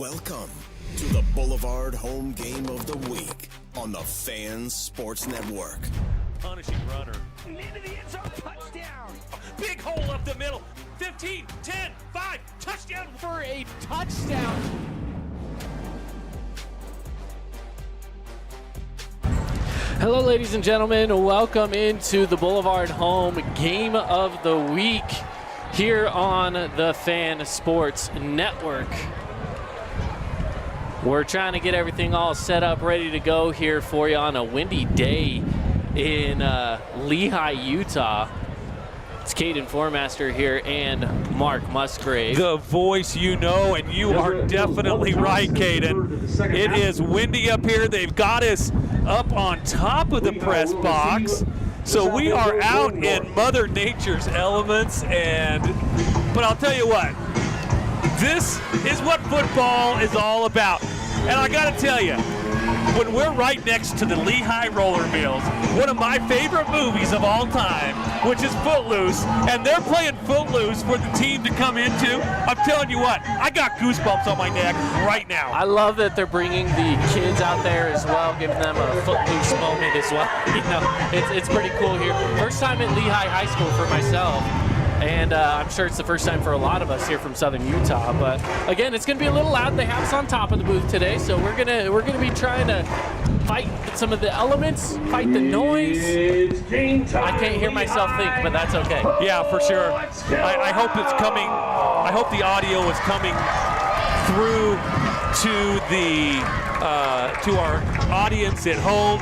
Welcome to the Boulevard Home Game of the Week on the Fan Sports Network. Punishing runner. Into the end zone, touchdown. Big hole up the middle. 15, 10, 5, touchdown. For a touchdown. Hello, ladies and gentlemen. Welcome into the Boulevard Home Game of the Week here on the Fan Sports Network. We're trying to get everything all set up, ready to go here for you on a windy day in Lehi, Utah. It's Caden Formaster here and Mark Musgrave. The voice you know, and you are definitely right, Caden. It is windy up here. They've got us up on top of the press box. So we are out in Mother Nature's elements. But I'll tell you what, this is what football is all about. And I got to tell you, when we're right next to the Lehigh roller mills, one of my favorite movies of all time, which is Footloose, and they're playing Footloose for the team to come into, I'm telling you what, I got goosebumps on my neck right now. I love that they're bringing the kids out there as well, giving them a Footloose moment as well. You know, it's pretty cool here. First time at Lehigh High School for myself. And I'm sure it's the first time for a lot of us here from Southern Utah. But again, it's going to be a little loud. They have us on top of the booth today, so we're gonna be trying to fight some of the elements, fight the noise. I can't hear myself think, but that's okay. Yeah, for sure. I hope it's coming. I hope the audio is coming through to our audience at home.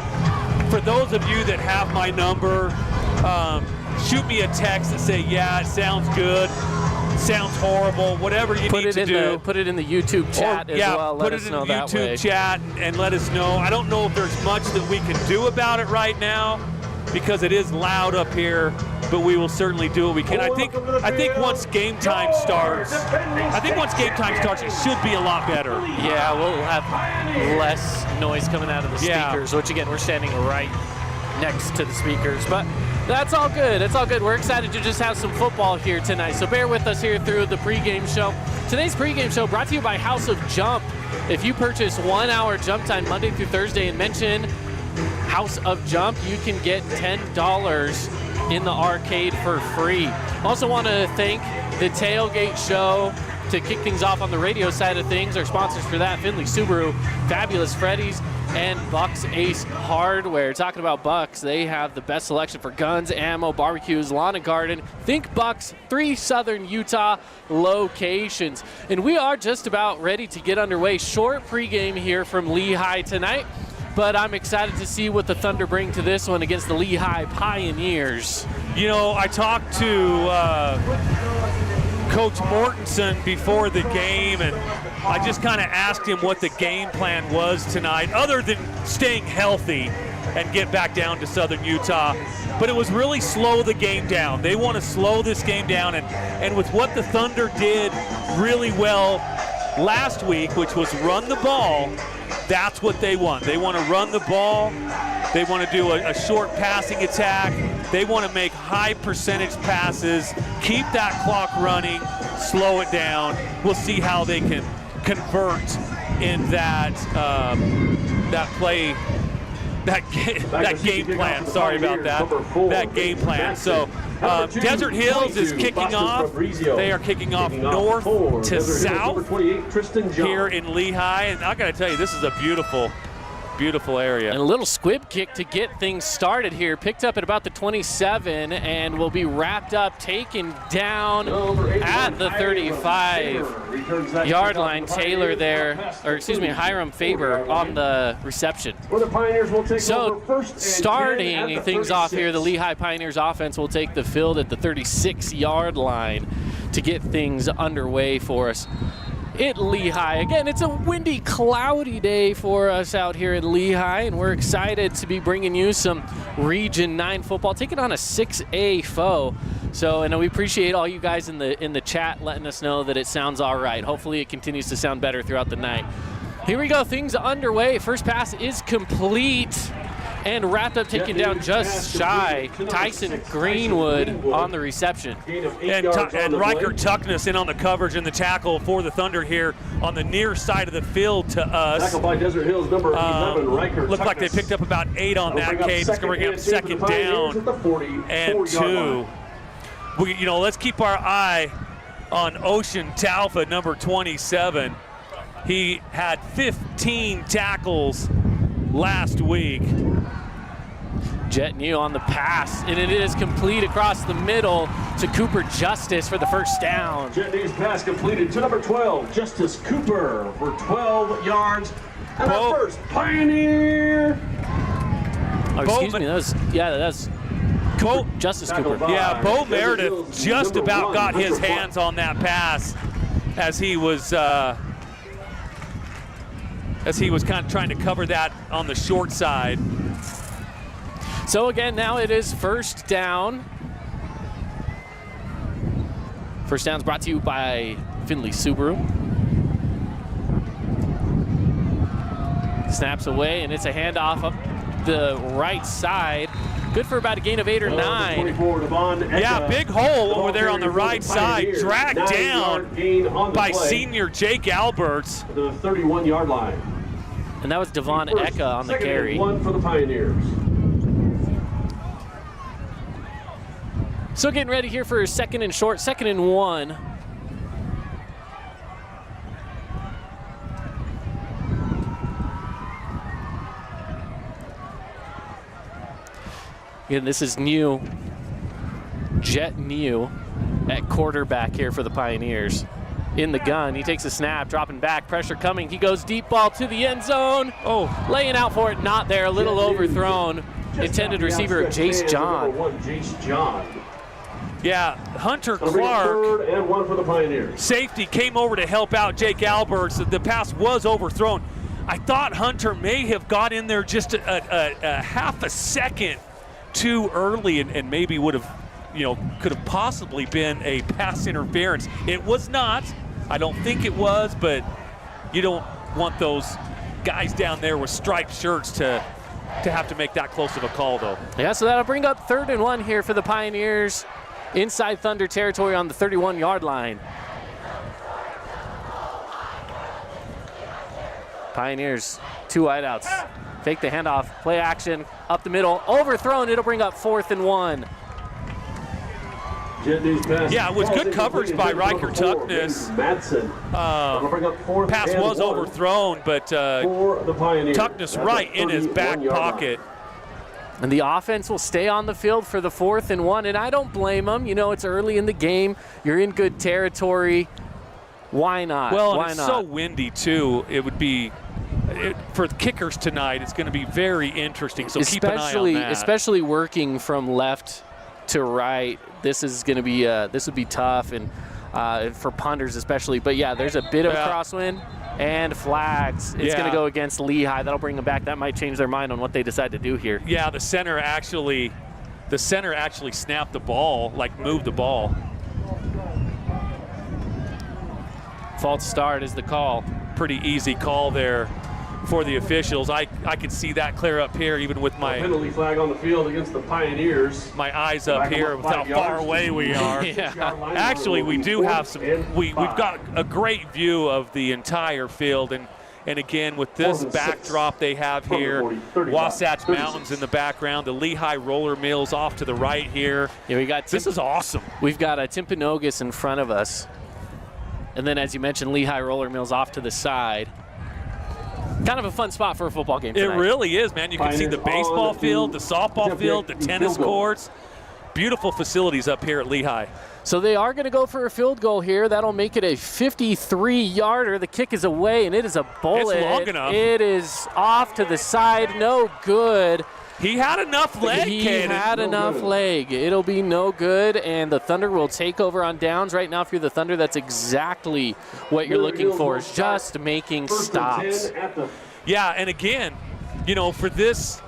For those of you that have my number. Shoot me a text and say, yeah, it sounds good, sounds horrible, whatever you need to do. Put it in the YouTube chat as well. Let us know that way. Put it in the YouTube chat and let us know. I don't know if there's much that we can do about it right now because it is loud up here, but we will certainly do what we can. I think once game time starts, it should be a lot better. Yeah, we'll have less noise coming out of the speakers, which again, we're standing right next to the speakers, but that's all good. It's all good. We're excited to just have some football here tonight, so bear with us here through the pregame show. Today's pregame show brought to you by House of Jump. If you purchase 1 hour jump time Monday through Thursday and mention House of Jump, you can get $10 in the arcade for free. Also want to thank the Tailgate Show to kick things off on the radio side of things. Our sponsors for that, Findlay Subaru, Fabulous Freddy's, and Bucks Ace Hardware. Talking about Bucks, they have the best selection for guns, ammo, barbecues, lawn and garden. Think Bucks, 3 Southern Utah locations. And we are just about ready to get underway. Short pregame here from Lehigh tonight, but I'm excited to see what the Thunder bring to this one against the Lehigh Pioneers. You know, I talked to Coach Mortensen before the game, and I just kind of asked him what the game plan was tonight, other than staying healthy and get back down to Southern Utah. But it was really slow the game down. They want to slow this game down, and with what the Thunder did really well last week, which was run the ball, that's what they want. They want to run the ball. They want to do a short passing attack. They want to make high percentage passes, keep that clock running, slow it down. We'll see how they can convert in that game plan. Sorry about that. That game plan. So Desert Hills is kicking off. They are kicking off north to south here in Lehigh. And I got to tell you, this is a beautiful area. And a little squib kick to get things started here. Picked up at about the 27 and will be wrapped up, taken down at the 35-yard line. Taylor there, or excuse me, Hiram Faber on the reception. So starting things off here, the Lehigh Pioneers offense will take the field at the 36-yard line to get things underway for us at Lehigh. Again, it's a windy, cloudy day for us out here at Lehigh, and we're excited to be bringing you some Region 9 football, taking on a 6A foe. So, and we appreciate all you guys in the chat letting us know that it sounds all right. Hopefully it continues to sound better throughout the night. Here we go, things underway. First pass is complete And wrapped up, taking down just shy, Tyson Greenwood on the reception. And Riker Tuckness in on the coverage and the tackle for the Thunder here on the near side of the field to us. Tackle by Desert Hills number 11, Riker Looked like they picked up about 8 on that case. It's going to bring up second down and 2. Let's keep our eye on Ocean Talfa, number 27. He had 15 tackles last week. Jet New on the pass, and it is complete across the middle to Cooper Justice for the first down. Jet New's pass completed to number 12, Justice Cooper, for 12 yards. And our first Pioneer. Oh, excuse me, that was Justice Cooper. Yeah, Bo Meredith just about got his hands on that pass as he was kind of trying to cover that on the short side. So again, now it is first down. First down's brought to you by Findlay Subaru. Snaps away, and it's a handoff up the right side. Good for about a gain of 8 or 9. Yeah, big hole over there on the right side. Dragged down by senior Jake Alberts. The 31-yard line. And that was Devon Eka on the carry. Second and 1 for the Pioneers. So getting ready here for second and short, 2nd and 1. Again, this is New, Jet New at quarterback here for the Pioneers. In the gun, he takes a snap, dropping back, pressure coming. He goes deep ball to the end zone. Oh, laying out for it, not there, a little overthrown. Intended receiver, Jace John. Jace John. Yeah, Hunter Clark, 3rd and 1 for the Pioneers. Safety, came over to help out Jake Alberts. The pass was overthrown. I thought Hunter may have got in there just a half a second too early and maybe would have, could have possibly been a pass interference. It was not. I don't think it was, but you don't want those guys down there with striped shirts to have to make that close of a call, though. Yeah, so that'll bring up 3rd and 1 here for the Pioneers. Inside Thunder territory on the 31-yard line. Pioneers, 2 wideouts. Fake the handoff, play action, up the middle, overthrown. It'll bring up 4th and 1. Yeah, it was good coverage by Riker Tuckness. Pass was overthrown, but Tuckness right in his back pocket. And the offense will stay on the field for the 4th and 1, and I don't blame them. It's early in the game. You're in good territory. Why not? Well, Why it's not? so windy, too. It would be, for the kickers tonight, it's going to be very interesting, so keep an eye on that. Especially working from left to right. This is going to be, this would be tough, and for punters especially. But, yeah, there's a bit of crosswind. And flags. It's going to go against Lehigh. That'll bring them back. That might change their mind on what they decide to do here. Yeah, the center actually snapped the ball, like moved the ball. False start is the call. Pretty easy call there for the officials. I could see that clear up here, even with my penalty flag on the field against the Pioneers. My eyes up here with how far away we are. Actually, we do have some. We've got a great view of the entire field, and again with this backdrop they have here, Wasatch Mountains in the background, the Lehigh roller mills off to the right here. Yeah, we got. This is awesome. We've got a Timpanogos in front of us, and then as you mentioned, Lehigh roller mills off to the side. Kind of a fun spot for a football game tonight. It really is, man. You can see the baseball field, the softball field, the tennis courts. Beautiful facilities up here at Lehigh. So they are going to go for a field goal here. That'll make it a 53-yarder. The kick is away, and it is a bullet. It's long enough. It is off to the side. No good. He had enough leg, He had enough leg. It'll be no good, and the Thunder will take over on downs. Right now, if you're the Thunder, that's exactly what you're looking for, is just making stops. Yeah, and again, for this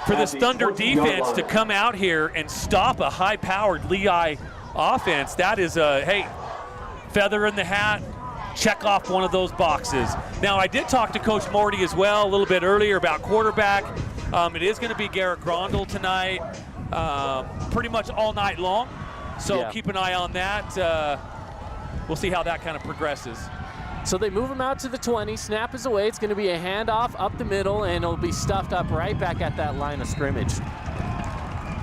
Thunder defense to come out here and stop a high-powered Lehigh offense, that is a, feather in the hat. Check off one of those boxes. Now, I did talk to Coach Morty as well a little bit earlier about quarterback. It is going to be Garrett Grondel tonight, pretty much all night long. So Yeah. keep an eye on that. We'll see how that kind of progresses. So they move him out to the 20. Snap is away. It's going to be a handoff up the middle, and it'll be stuffed up right back at that line of scrimmage.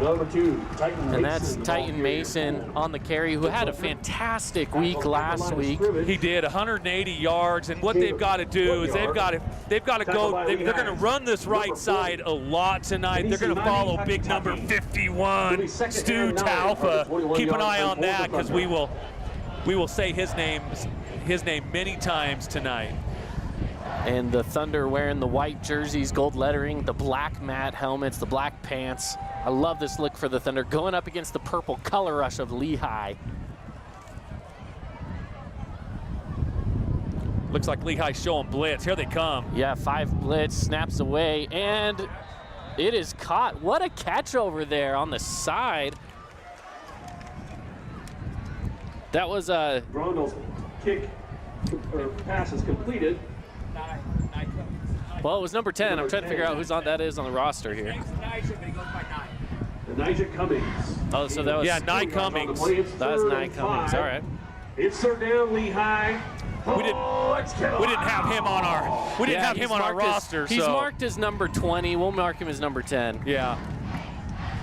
Number 2, Titan Mason. And that's the ball Titan carrier. Mason on the carry, who had a fantastic week last week. He did 180 yards, and what they've got to do is they've got to go. They're going to run this right side a lot tonight. They're going to follow big number 51, Stu Taufa. Keep an eye on that because we will say his name many times tonight. And the Thunder wearing the white jerseys, gold lettering, the black mat helmets, the black pants. I love this look for the Thunder going up against the purple color rush of Lehigh. Looks like Lehigh's showing blitz. Here they come. Yeah, 5 blitz, snaps away, and it is caught. What a catch over there on the side. That was a... Grondel's kick or pass is completed. Well, it was number 10. I'm trying to figure out who's on that is on the roster here. Nigel Cummings. Oh, so that was... Yeah, Nye Cummings. That was Nye Cummings. All right. It's third down, Lehigh. We didn't have him on our roster. He's so. marked as number 20. We'll mark him as number 10. Yeah.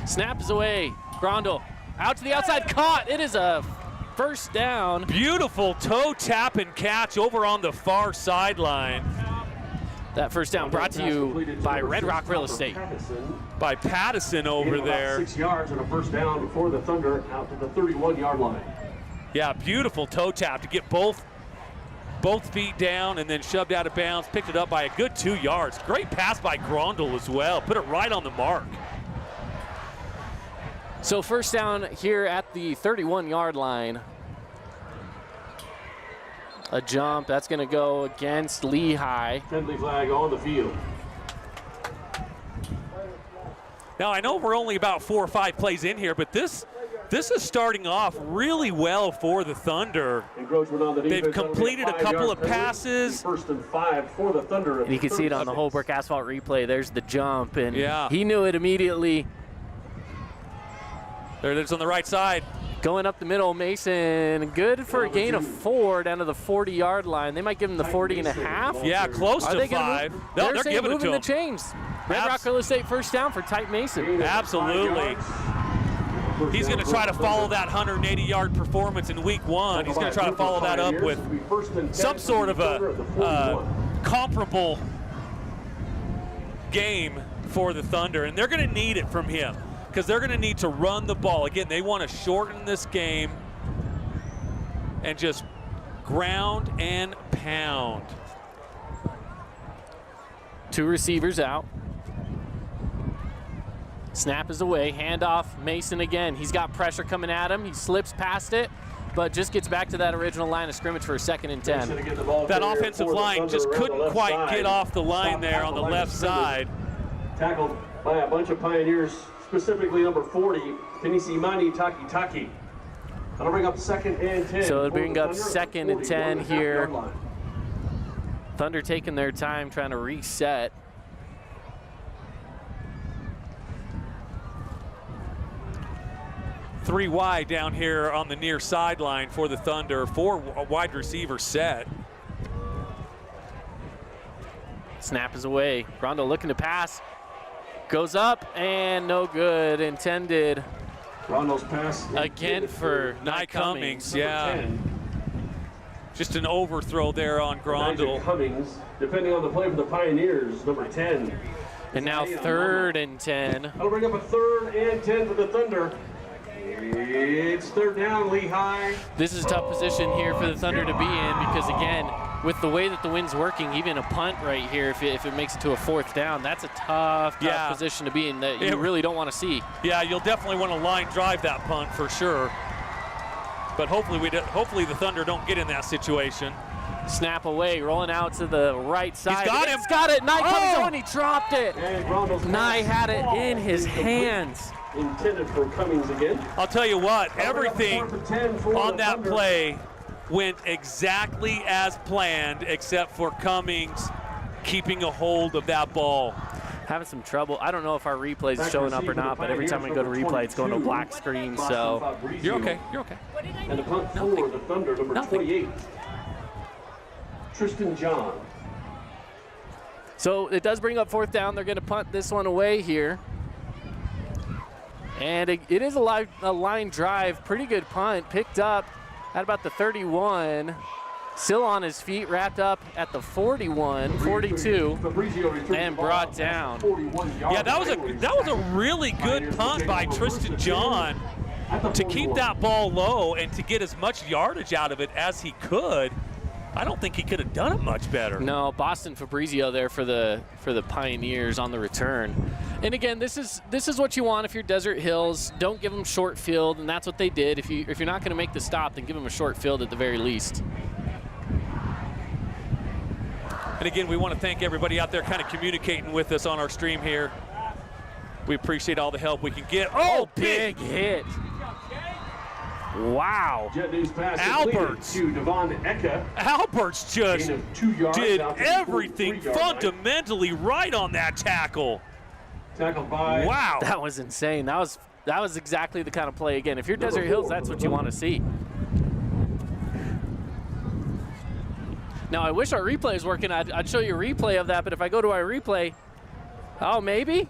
Snap is away. Grondel out to the outside, caught. It is a first down. Beautiful toe tap and catch over on the far sideline. That first down brought to you by Red Rock Real Estate. By Pattison over there. 6 yards and a first down for the Thunder out to the 31-yard line. Yeah, beautiful toe tap to get both feet down and then shoved out of bounds. Picked it up by a good 2 yards. Great pass by Grondel as well. Put it right on the mark. So first down here at the 31-yard line. A jump, that's going to go against Lehigh. Penalty flag on the field. Now, I know we're only about 4 or 5 plays in here, but this is starting off really well for the Thunder. They've completed a couple of passes. First and 5 for the Thunder. And you can see it on the Holbrook asphalt replay. There's the jump, and yeah. He knew it immediately. There it is on the right side. Going up the middle, Mason, good for a gain of 4 down to the 40-yard line. They might give him the 40 and a half. Yeah, close to 5. No, they're giving it to him. The chains. Red Rock Real Estate first down for Titan Mason. Absolutely. He's going to try to follow that 180-yard performance in week 1. He's going to try to follow that up with some sort of a comparable game for the Thunder, and they're going to need it from him because they're going to need to run the ball. Again, they want to shorten this game and just ground and pound. 2 receivers out. Snap is away, handoff, Mason again. He's got pressure coming at him. He slips past it, but just gets back to that original line of scrimmage for a 2nd and 10. That offensive line just couldn't quite get off the line there on the left side. Tackled by a bunch of Pioneers, specifically number 40, Pinisimani Taki. That'll bring up 2nd and 10. So it'll bring up 2nd and 10 here. Thunder taking their time trying to reset. Three wide down here on the near sideline for the Thunder. 4 wide receivers set. Snap is away. Grondel looking to pass. Goes up and no good. Intended. Grondel's pass Again for Nye Cummings. Yeah. 10. Just an overthrow there on Grondel. Cummings, depending on the play for the Pioneers, number 10. And now 3rd and 10. That'll bring up a 3rd and 10 for the Thunder. It's 3rd down, Lehigh. This is a tough position here for the Thunder to be in because, again, with the way that the wind's working, even a punt right here, if it makes it to a 4th down, that's a tough position to be in that you really don't want to see. Yeah, you'll definitely want to line drive that punt for sure. But hopefully the Thunder don't get in that situation. Snap away, rolling out to the right side. He's got him. He's got it. Nye comes on, he dropped it. Nye had it in his hands. Intended for Cummings again. I'll tell you what, everything on that play went exactly as planned except for Cummings keeping a hold of that ball. Having some trouble. I don't know if our replay is showing up or not, but every time we go to replay, it's going to a black screen, so. You're okay. You're okay. And the punt for the Thunder, number 28, Tristan John. So it does bring up 4th down. They're going to punt this one away here. And it is a line drive. Pretty good punt. Picked up at about the 31. Still on his feet, wrapped up at the 41, 42, and brought down. Yeah, that was a really good punt by Tristan John to keep that ball low and to get as much yardage out of it as he could. I don't think he could have done it much better. No, Boston Fabrizio there for the Pioneers on the return. And again, this is what you want if you're Desert Hills. Don't give them short field, and that's what they did. If you're not going to make the stop, then give them a short field at the very least. And again, we want to thank everybody out there kind of communicating with us on our stream here. We appreciate all the help we can get. Oh, big hit. Wow. Alberts. To Devon Eka. Alberts just did everything fundamentally right on that tackle. Tackled by. Wow. That was insane. That was exactly the kind of play. Again, if you're Desert Hills, that's what you want to see. Now, I wish our replay was working. I'd show you a replay of that, but if I go to our replay, oh, maybe?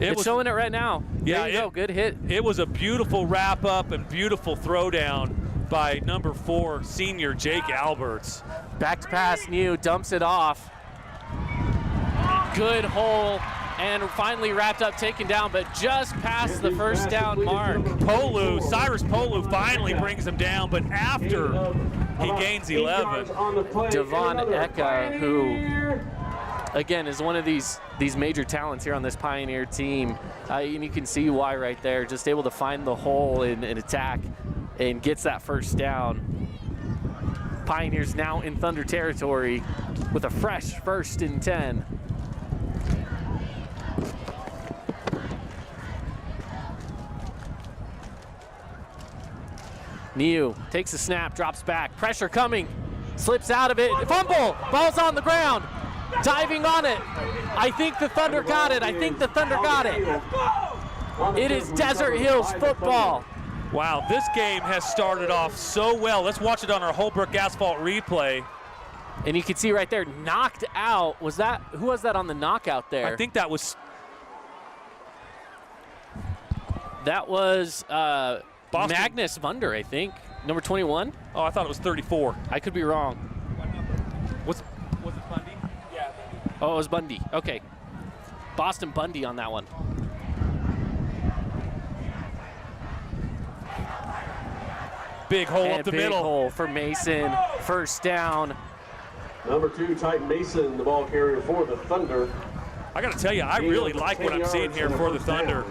It's showing it right now. Yeah, there you go. Good hit. It was a beautiful wrap-up and beautiful throwdown by number 4, senior Jake Alberts. Back to pass, New dumps it off. Good hole, and finally wrapped up, taken down, but just past the 1st down mark. Cyrus Polu finally brings him down, but after he gains 11. Devon Eka, who, again, is one of these major talents here on this Pioneer team. And you can see why right there, just able to find the hole and attack and gets that 1st down. Pioneers now in Thunder territory with a fresh 1st and 10. Niu takes a snap, drops back, pressure coming, slips out of it, fumble, ball's on the ground, diving on it. I think the Thunder got it. It is Desert Hills football. Wow, this game has started off so well. Let's watch it on our Holbrook Asphalt replay. And you can see right there, knocked out. Who was that on the knockout there? I think that was Magnus Vunder, I think. Number 21? Oh, I thought it was 34. I could be wrong. Was it Bundy? Yeah. Oh, it was Bundy. Okay. Boston Bundy on that one. Big hole up the middle. Big hole for Mason. 1st down. Number 2, Tyton Mason, the ball carrier for the Thunder. I got to tell you, I really like what I'm seeing here for the Thunder.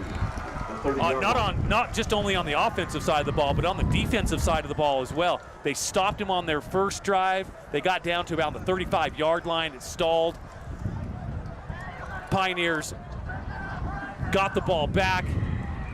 Not just only on the offensive side of the ball, but on the defensive side of the ball as well. They stopped him on their first drive. They got down to about the 35-yard line. It stalled. Pioneers got the ball back,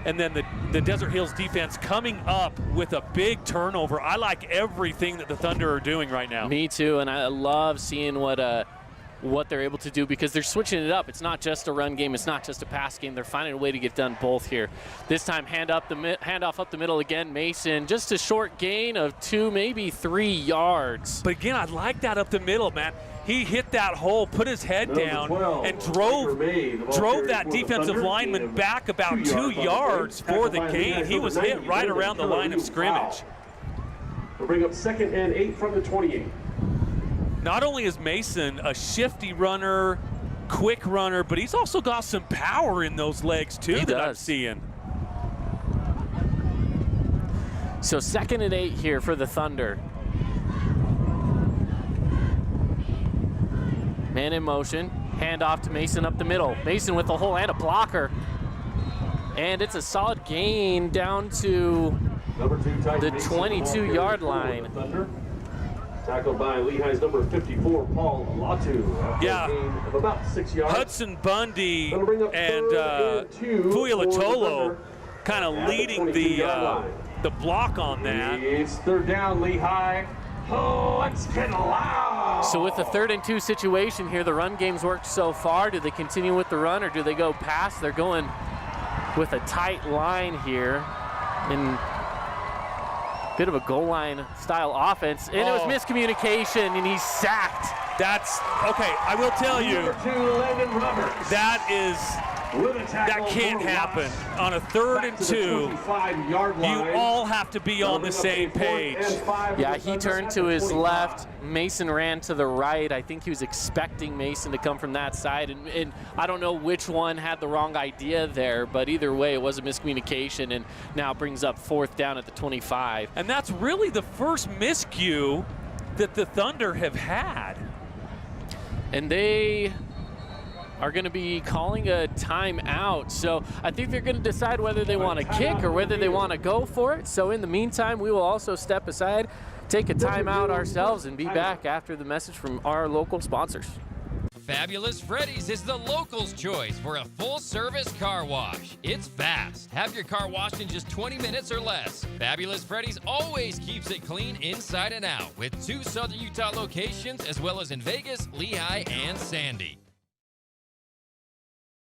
and then the Desert Hills defense coming up with a big turnover. I like everything that the Thunder are doing right now. Me too, and I love seeing what they're able to do because they're switching it up. It's not just a run game. It's not just a pass game. They're finding a way to get done both here. This time, handoff up the middle again. Mason, just a short gain of 2, maybe 3 yards. But again, I like that up the middle, man. He hit that hole, put his head down, and drove that defensive lineman back about 2 yards for the gain. He was hit right around the line of scrimmage. We'll bring up 2nd and 8 from the 28. Not only is Mason a shifty runner, quick runner, but he's also got some power in those legs too I'm seeing. So 2nd and 8 here for the Thunder. Man in motion, handoff to Mason up the middle. Mason with a hole and a blocker. And it's a solid gain down to the 22-yard line. Tackled by Lehigh's number 54, Paul Latu. Yeah. Gain of about 6 yards. Hudson Bundy and Fuilatolo kind of leading the block on that. It's 3rd down, Lehigh. Oh, let's get loud. So with the 3rd and 2 situation here, the run game's worked so far. Do they continue with the run or do they go pass? They're going with a tight line here in bit of a goal line style offense. And it was miscommunication and he's sacked. That's, okay, I will tell you, that can't happen. On a 3rd and 2, you all have to be on the same page. Yeah, he turned to his left. Mason ran to the right. I think he was expecting Mason to come from that side. And I don't know which one had the wrong idea there, but either way, it was a miscommunication and now brings up 4th down at the 25. And that's really the first miscue that the Thunder have had. And they are going to be calling a timeout. So I think they're going to decide whether they want to kick or whether they want to go for it. So in the meantime, we will also step aside, take a timeout ourselves, and be back after the message from our local sponsors. Fabulous Freddy's is the locals' choice for a full-service car wash. It's fast. Have your car washed in just 20 minutes or less. Fabulous Freddy's always keeps it clean inside and out, with 2 Southern Utah locations as well as in Vegas, Lehigh, and Sandy.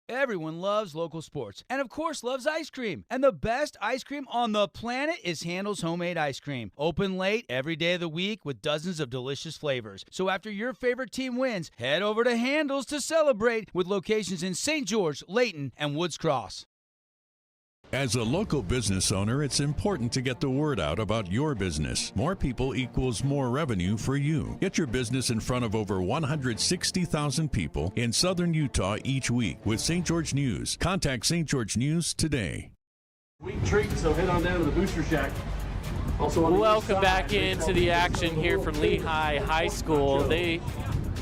Everyone loves local sports, and of course loves ice cream. And the best ice cream on the planet is Handel's Homemade Ice Cream. Open late every day of the week with dozens of delicious flavors. So after your favorite team wins, head over to Handel's to celebrate, with locations in St. George, Layton, and Woods Cross. As a local business owner, it's important to get the word out about your business. More people equals more revenue for you. Get your business in front of over 160,000 people in Southern Utah each week with St. George News. Contact St. George News today. Week treat, so head on down to the Booster Shack. Also on the Welcome back into the action here from Lehigh High School. They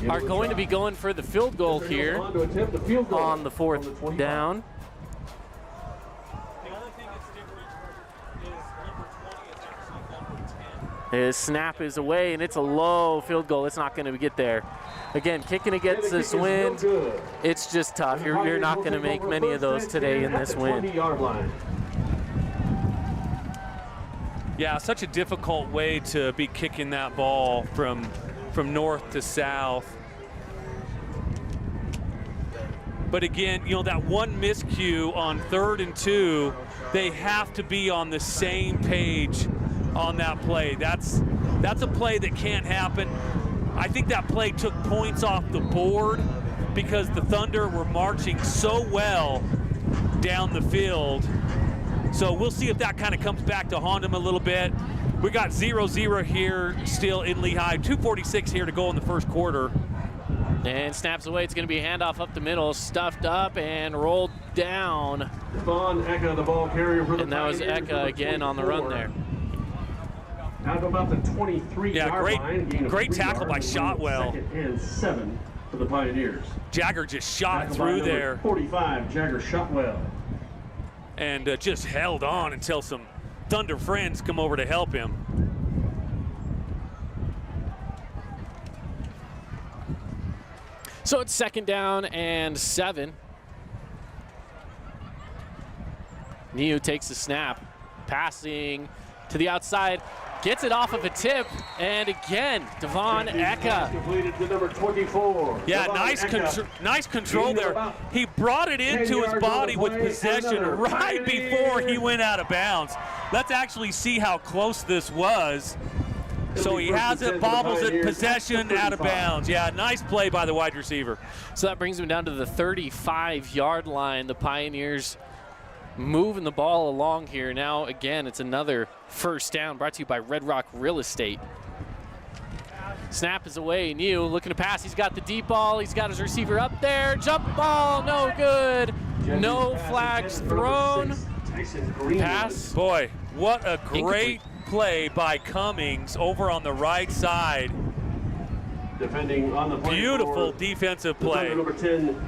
are going to be going for the field goal here on the 4th down. His snap is away, and it's a low field goal. It's not going to get there. Again, kicking against this wind, it's just tough. You're not going to make many of those today in this wind. Yeah, such a difficult way to be kicking that ball from north to south. But again, you know, that one miscue on 3rd and 2, they have to be on the same page on that play. That's a play that can't happen. I think that play took points off the board because the Thunder were marching so well down the field. So we'll see if that kind of comes back to haunt them a little bit. We got 0-0 here still in Lehigh. 2:46 here to go in the first quarter. And snaps away. It's going to be a handoff up the middle, stuffed up and rolled down. Devon Eka, the ball carrier for the And that was Eka again on the run there. Out of about the 23-yard line. Great tackle by Shotwell. 2nd and 7 for the Pioneers. Jagger just shot through there. 45, Jagger Shotwell. And just held on until some Thunder friends come over to help him. So it's 2nd down and 7. Niu takes the snap, passing to the outside, gets it off of a tip, and again, Devon Eka. Completed to number 24. Yeah, nice control there. He brought it into his body with possession right before he went out of bounds. Let's actually see how close this was. So he has it, bobbles it, possession, out of bounds. Yeah, nice play by the wide receiver. So that brings him down to the 35-yard line. The Pioneers moving the ball along here. Now, again, it's another first down brought to you by Red Rock Real Estate. Snap is away. Niu looking to pass. He's got the deep ball. He's got his receiver up there. Jump ball, no good. No flags thrown. Pass. Boy, what a great play by Cummings over on the right side. Defending on the play. Beautiful defensive play. Number 10,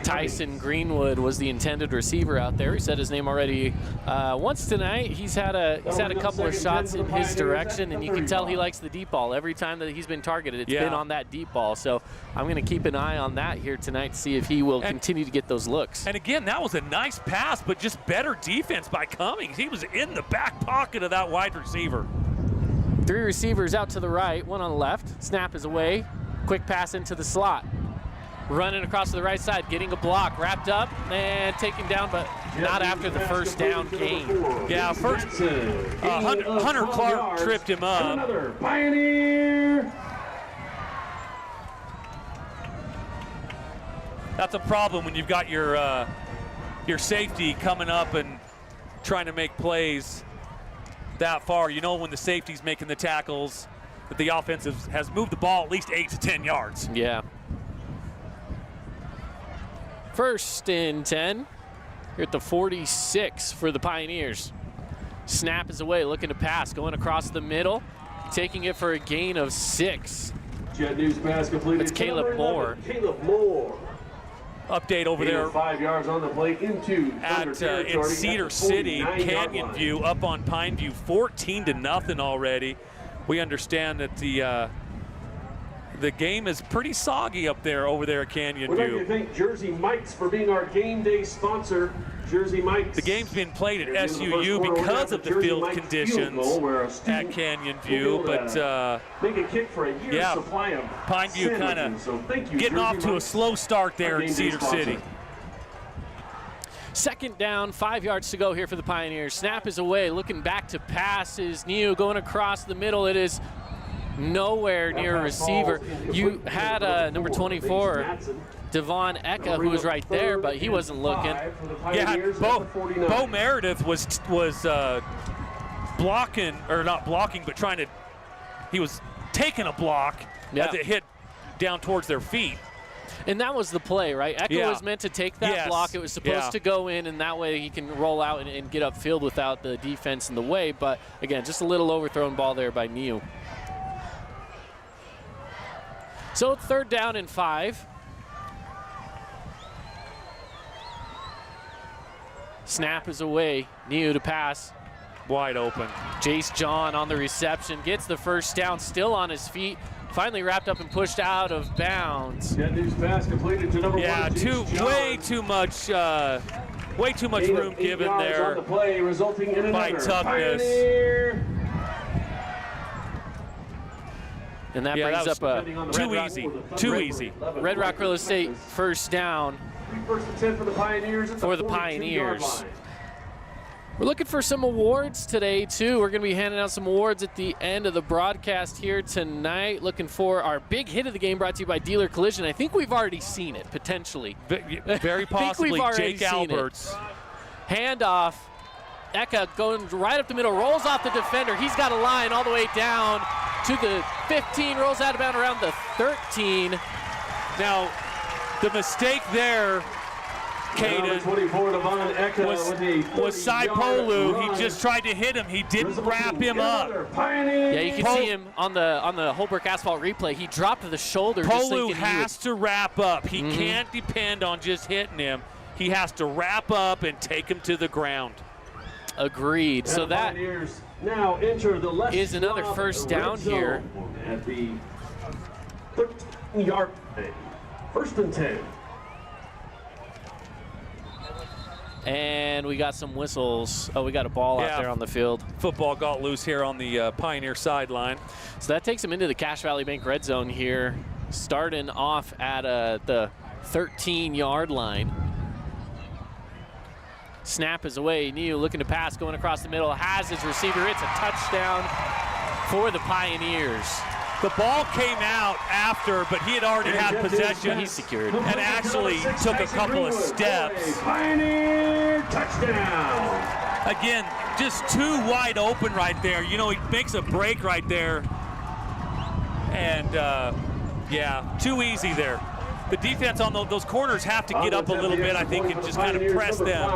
Tyson Greenwood was the intended receiver out there. He said his name already once tonight. He's had a couple of shots in his direction, and you can tell he likes the deep ball. Every time that he's been targeted, it's been on that deep ball. So I'm going to keep an eye on that here tonight to see if he will continue to get those looks. And again, that was a nice pass, but just better defense by Cummings. He was in the back pocket of that wide receiver. Three receivers out to the right, one on the left. Snap is away. Quick pass into the slot. Running across to the right side, getting a block, wrapped up and taken down, but not after the first down gain. Yeah, first Hunter Clark tripped him up. Another Pioneer. That's a problem when you've got your safety coming up and trying to make plays that far. You know, when the safety's making the tackles, that the offense has moved the ball at least 8 to 10 yards. Yeah. First and 10. Here at the 46 for the Pioneers. Snap is away, looking to pass, going across the middle, taking it for a gain of 6. Jet News pass completed. That's Caleb Moore. Caleb Moore. Update over there 5 yards on the play into in Cedar City, Canyon View up on Pine View, 14-0 already. We understand that the game is pretty soggy up there over there at Canyon We'd like View. to thank Jersey Mike's for being our game day sponsor. Jersey Mike's. The game's been played at SUU because of the field conditions at Canyon View, but make a kick for a year's supply of Pine View kind of getting off to a slow start there in Cedar City. Second down, 5 yards to go here for the Pioneers. Snap is away, looking back to pass is Niu going across the middle. It is nowhere near a receiver. You had number 24, Devon Eka, who was right there, but he wasn't looking. Yeah, Bo Meredith was blocking, or not blocking, but he was taking a block as it hit down towards their feet. And that was the play, right? Eka was meant to take that block. It was supposed to go in, and that way he can roll out and get upfield without the defense in the way. But again, just a little overthrown ball there by Niu. So 3rd down and 5. Snap is away. Niu to pass. Wide open. Jace John on the reception. Gets the first down, still on his feet. Finally wrapped up and pushed out of bounds. Jet News pass completed to number 1. Way too much room given there on the play, resulting in by toughness. Pioneer. And that brings up too easy. Red Rock Real Estate first down First and 10 for the Pioneers. For the Pioneers. We're looking for some awards today, too. We're going to be handing out some awards at the end of the broadcast here tonight. Looking for our big hit of the game, brought to you by Dealer Collision. I think we've already seen it, potentially. Very possibly. Jake Alberts. Handoff. Eka going right up the middle, rolls off the defender. He's got a line all the way down to the 15, rolls out of bounds around the 13. Now, the mistake there, Caden, was Saipolu. He just tried to hit him. He didn't wrap him up. Yeah, you can see him on the Holbrook Asphalt replay. He dropped the shoulder. Polu has to wrap up. He can't depend on just hitting him. He has to wrap up and take him to the ground. Agreed. So that now enter the left is another first down here at the 13-yard line. First and 10. And we got some whistles. Oh, we got a ball out there on the field. Football got loose here on the Pioneer sideline. So that takes him into the Cache Valley Bank red zone here, starting off at the 13-yard line. Snap is away. Niu looking to pass, going across the middle, has his receiver. It's a touchdown for the Pioneers. The ball came out after, but he had already had possession. He's secured. And actually took a couple of steps. Pioneer touchdown. Again, just too wide open right there. You know, he makes a break right there. And, yeah, too easy there. The defense on those corners have to get up a little bit, I think, and just kind of press them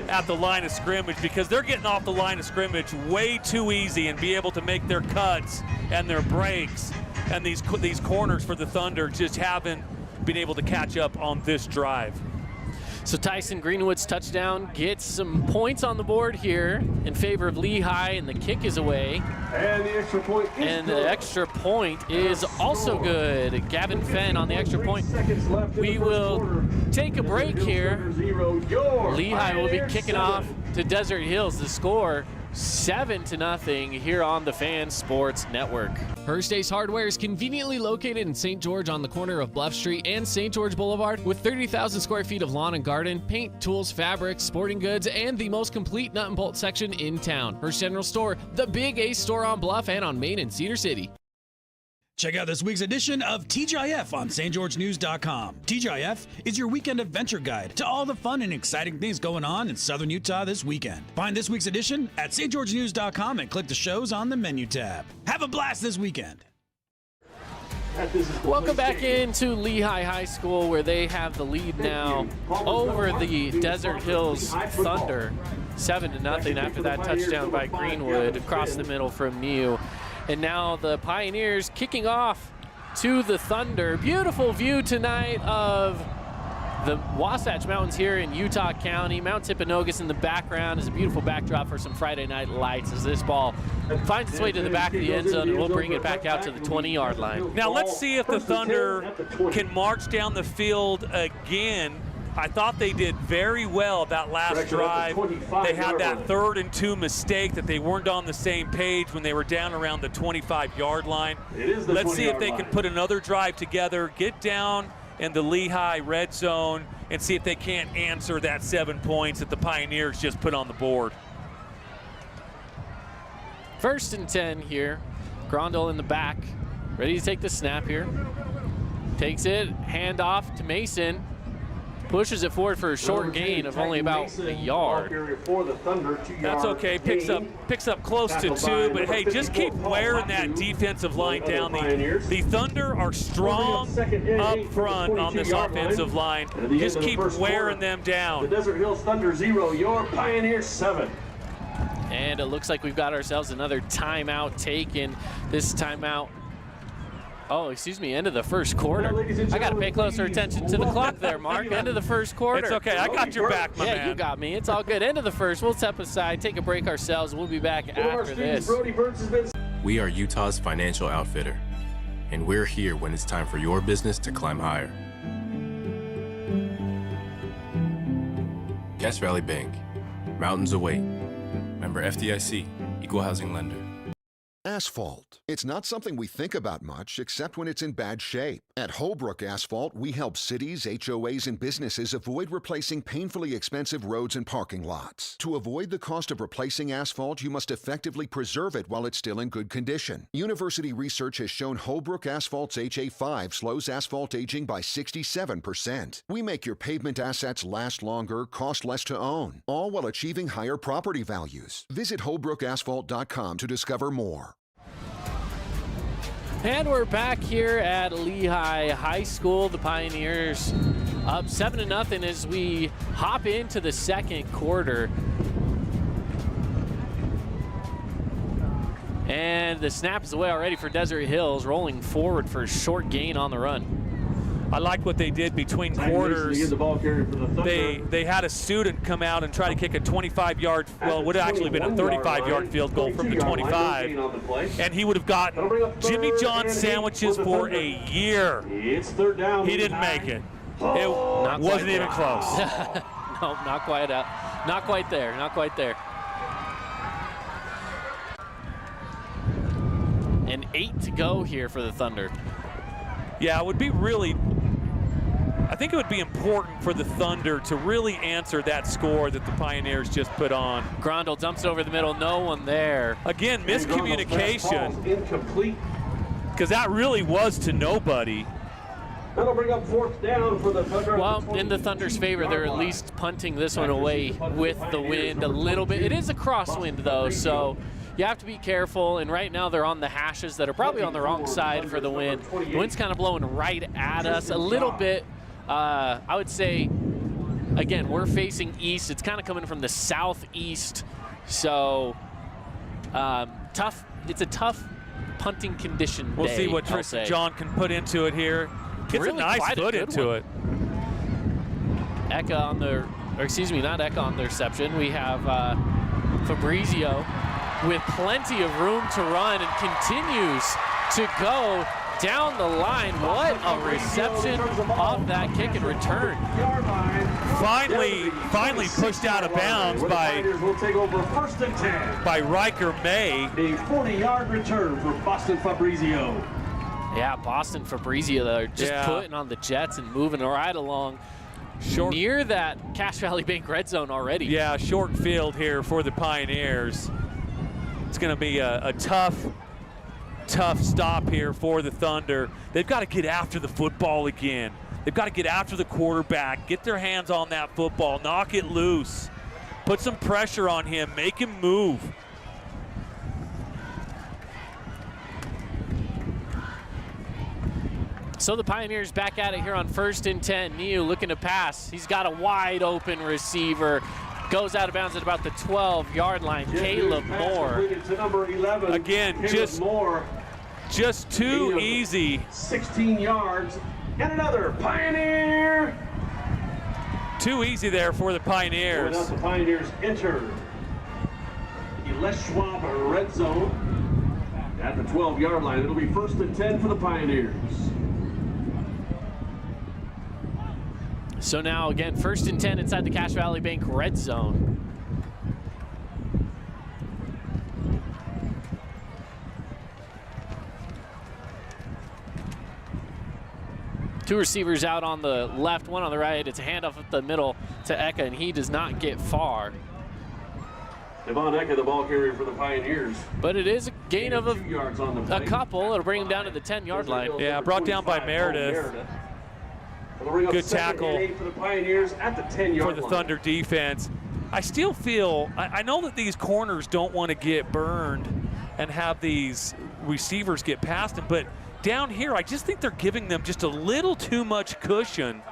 at the line of scrimmage, because they're getting off the line of scrimmage way too easy and be able to make their cuts and their breaks. And these corners for the Thunder just haven't been able to catch up on this drive. So Tyson Greenwood's touchdown gets some points on the board here in favor of Lehigh, and the kick is away. And the extra point is And the extra point is also good. Gavin Fenn on the extra point. We will take a break here. Lehigh will be kicking off to Desert Hills. The score 7-0 here on the Fan Sports Network. First Ace Hardware is conveniently located in St. George on the corner of Bluff Street and St. George Boulevard with 30,000 square feet of lawn and garden, paint, tools, fabrics, sporting goods, and the most complete nut and bolt section in town. First General Store, the Big Ace store on Bluff and on Main in Cedar City. Check out this week's edition of TGIF on stgeorgenews.com. TGIF is your weekend adventure guide to all the fun and exciting things going on in southern Utah this weekend. Find this week's edition at stgeorgenews.com and click the shows on the menu tab. Have a blast this weekend. Welcome back into Lehigh High School, where they have the lead now over the Desert Hills Thunder. 7-0 after that touchdown by Greenwood across the middle from Mew. And now the Pioneers kicking off to the Thunder. Beautiful view tonight of the Wasatch Mountains here in Utah County. Mount Timpanogos in the background is a beautiful backdrop for some Friday night lights as this ball finds its way to the back of the end zone, and we'll bring it back out to the 20-yard line. Now let's see if the Thunder can march down the field again. I thought they did very well that last drive. They had that 3rd and 2 mistake that they weren't on the same page when they were down around the 25-yard line. Let's see if they can put another drive together, get down in the Lehigh red zone, and see if they can't answer that 7 points that the Pioneers just put on the board. 1st and 10 here. Grondel in the back, ready to take the snap here. Takes it, hand off to Mason. Pushes it forward for a short gain of only about a yard. That's okay. Picks up close to 2, but hey, just keep wearing that defensive line down. The Thunder are strong up front on this offensive line. Just keep wearing them down. The Desert Hills Thunder 0, your Pioneers 7. And it looks like we've got ourselves another timeout taken. This timeout, end of the first quarter. I got to pay closer attention to the clock there, Mark. End of the first quarter. It's okay. I got your back, my man. Yeah, you got me. It's all good. End of the first. We'll step aside, take a break ourselves. We'll be back after this. We are Utah's financial outfitter, and we're here when it's time for your business to climb higher. Cache Valley Bank, mountains await. Member FDIC, equal housing lender. Asphalt. It's not something we think about much, except when it's in bad shape. At Holbrook Asphalt, we help cities, HOAs, and businesses avoid replacing painfully expensive roads and parking lots. To avoid the cost of replacing asphalt, you must effectively preserve it while it's still in good condition. University research has shown Holbrook Asphalt's HA5 slows asphalt aging by 67%. We make your pavement assets last longer, cost less to own, all while achieving higher property values. Visit holbrookasphalt.com to discover more. And we're back here at Lehigh High School. The Pioneers up 7-0 as we hop into the second quarter. And the snap is away already for Desert Hills, rolling forward for a short gain on the run. I like what they did between quarters. They had a student come out and try to kick a 25-yard, well, it would have actually been a 35-yard field goal from the 25, and he would have gotten Jimmy John sandwiches for a year. It's 3rd down. He didn't make it. It wasn't even close. No, not quite out. Not quite there. Not quite there. And 8 to go here for the Thunder. Yeah, it would be I think it would be important for the Thunder to really answer that score that the Pioneers just put on. Grondel dumps over the middle, no one there. Again, miscommunication. Incomplete. Because that really was to nobody. That'll bring up 4th down for the Thunder. Well, in the Thunder's favor, they're at least punting this one away with the wind a little bit. It is a crosswind, though, so you have to be careful, and right now they're on the hashes that are probably on the wrong side for the wind. The wind's kind of blowing right at us a little bit. I would say, again, we're facing east. It's kind of coming from the southeast, so tough. It's a tough punting condition day. We'll see what Tristan John can put into it here. Gets really a nice foot into it. Eka on the, or excuse me, not Eka on the reception. We have Fabrizio with plenty of room to run and continues to go down the line. What a reception off that kick and return. Finally pushed out of bounds by Riker May. A 40-yard return for Boston Fabrizio. Yeah, Boston Fabrizio, they're just putting on the Jets and moving right along. Near that Cache Valley Bank red zone already. Yeah, short field here for the Pioneers. It's going to be a tough stop here for the Thunder. They've got to get after the football again. They've got to get after the quarterback, get their hands on that football, knock it loose, put some pressure on him, make him move. So the Pioneers back at it here on 1st and 10. Niu looking to pass. He's got a wide open receiver. Goes out of bounds at about the 12-yard line. Caleb Moore. Again, just too easy. 16 yards and another Pioneer. Too easy there for the Pioneers. The Pioneers enter the Les Schwab red zone at the 12-yard line. It'll be 1st and 10 for the Pioneers. So now, again, 1st and 10 inside the Cache Valley Bank red zone. Two receivers out on the left, one on the right. It's a handoff up the middle to Eka, and he does not get far. Devon Eka, the ball carrier for the Pioneers. But it is a gain of a couple. It'll bring him down to the 10-yard line. Yeah, brought down by Meredith. Good tackle for the Pioneers at the 10-yard for the Thunder defense. I still feel, I know that these corners don't want to get burned and have these receivers get past them, but down here, I just think they're giving them just a little too much cushion.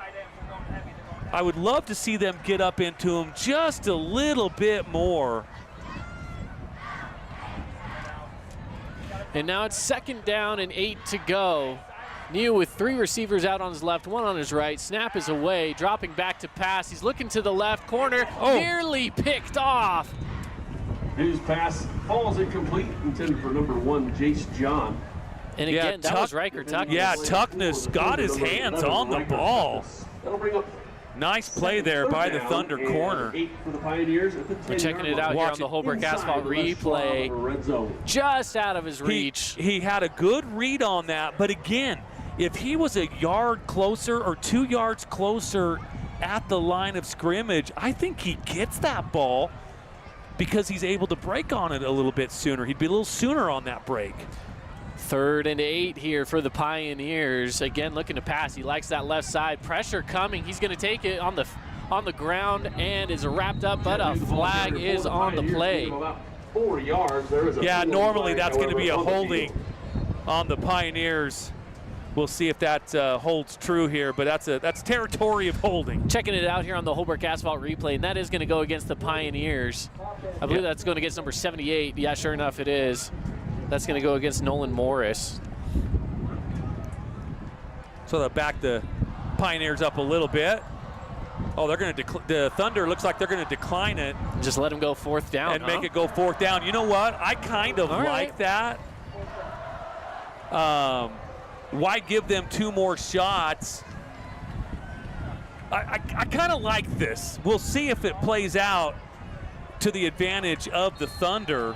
I would love to see them get up into them just a little bit more. And now it's 2nd down and 8 to go. Niu with 3 receivers out on his left, 1 on his right. Snap is away, dropping back to pass. He's looking to the left corner, nearly picked off. His pass falls incomplete, intended for number 1, Jace John. And again, that was Riker Tuckness. Yeah, Tuckness got his hands on the ball. Nice play there by the Thunder corner. We're checking it out here on the Holbrook Asphalt replay. Just out of his reach. He had a good read on that, but again, if he was a yard closer or 2 yards closer at the line of scrimmage, I think he gets that ball because he's able to break on it a little bit sooner. He'd be a little sooner on that break. 3rd and 8 here for the Pioneers. Again, looking to pass. He likes that left side. Pressure coming. He's going to take it on the ground and is wrapped up, but a flag is on the play. 4 yards. Yeah, normally that's going to be a holding on the Pioneers. We'll see if that holds true here, but that's territory of holding. Checking it out here on the Holbrook Asphalt replay, and that is going to go against the Pioneers. I believe that's going against number 78. Yeah, sure enough, it is. That's going to go against Nolan Morris. So they'll back the Pioneers up a little bit. Oh, they're going to the Thunder looks like they're going to decline it. Just let him go 4th down and make it go 4th down. You know what? I kind of like that. Why give them 2 more shots? I kind of like this. We'll see if it plays out to the advantage of the Thunder.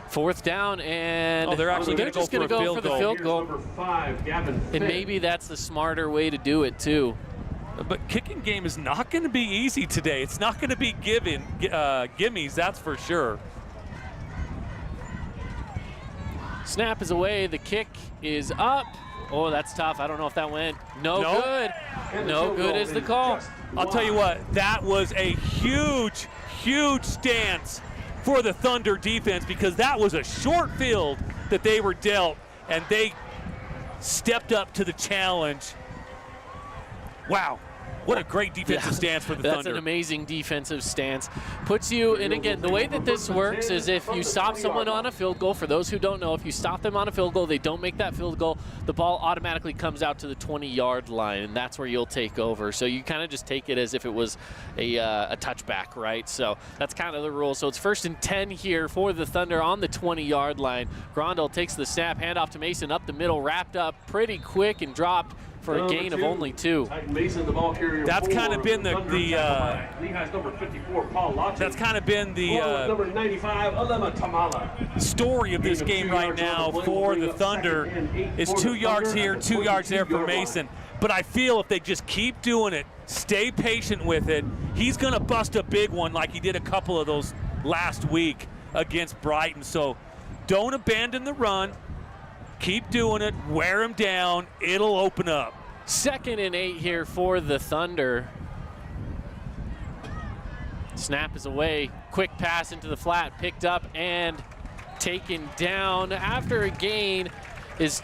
Fourth down, and they're actually they're just going to go for the field goal. Number 5, Gavin Fitt. And maybe that's the smarter way to do it too. But kicking game is not going to be easy today. It's not going to be gimmies, that's for sure. Snap is away. The kick is up. Oh, that's tough. I don't know if that went. No good. No good is the call. I'll tell you what, that was a huge, huge stance for the Thunder defense, because that was a short field that they were dealt, and they stepped up to the challenge. Wow. What a great defensive stance for the That's Thunder. an amazing defensive stance. Puts you, and again, the way that this works is if you stop someone on a field goal, for those who don't know, if you stop them on a field goal, they don't make that field goal, the ball automatically comes out to the 20-yard line, and that's where you'll take over. So you kind of just take it as if it was a touchback, right? So that's kind of the rule. So it's 1st and 10 here for the Thunder on the 20-yard line. Grondel takes the snap, handoff to Mason, up the middle, wrapped up pretty quick and dropped for a gain of only 2. Mason, the ball carrier. That's kind of been Lehigh's number 54, Paul Lottie. that's kind of been the number 95, Alema Tamala. story of this game right now for the Thunder. It's 2 yards here, 2 yards there for Mason. But I feel if they just keep doing it, stay patient with it, he's going to bust a big one like he did a couple of those last week against Brighton. So don't abandon the run. Keep doing it, wear him down, it'll open up. 2nd and 8 here for the Thunder. Snap is away, quick pass into the flat, picked up and taken down. After a gain is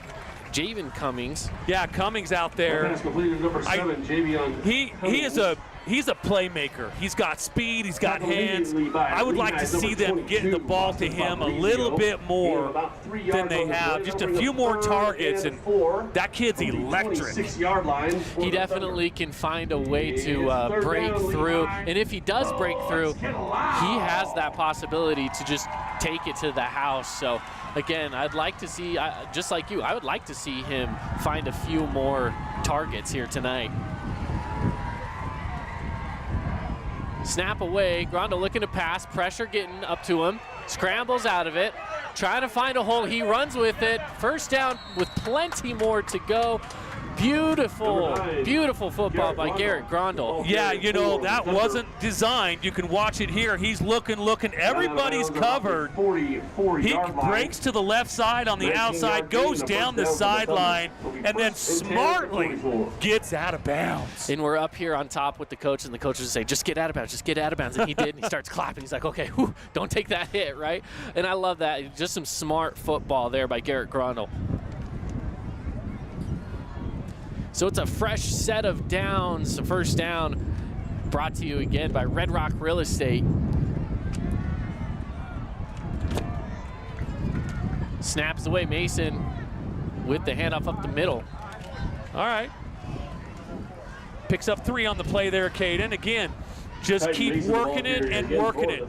Javen Cummings. Yeah, Cummings out there. Number 7, He's a playmaker. He's got speed, he's got hands. I would like to see them getting the ball to him a little bit more than they have. Just a few more targets, and that kid's electric. He definitely can find a way to break through, and if he does break through, he has that possibility to just take it to the house. So again, I'd like to see, just like you, I would like to see him find a few more targets here tonight. Snap away, Grondel looking to pass, pressure getting up to him, scrambles out of it, trying to find a hole, he runs with it, 1st down with plenty more to go. Beautiful, beautiful football by Garrett Grondel. Yeah, you know, that wasn't designed. You can watch it here. He's looking. Everybody's covered. He breaks to the left side on the outside, goes down the sideline, and then smartly gets out of bounds. And we're up here on top with the coach, and the coach would say, just get out of bounds, just get out of bounds. And he did, and he starts clapping. He's like, okay, whew, don't take that hit, right? And I love that. Just some smart football there by Garrett Grondel. So it's a fresh set of downs, a 1st down brought to you again by Red Rock Real Estate. Snaps away, Mason with the handoff up the middle. All right. Picks up 3 on the play there, Caden. Again, just keep working it and working it.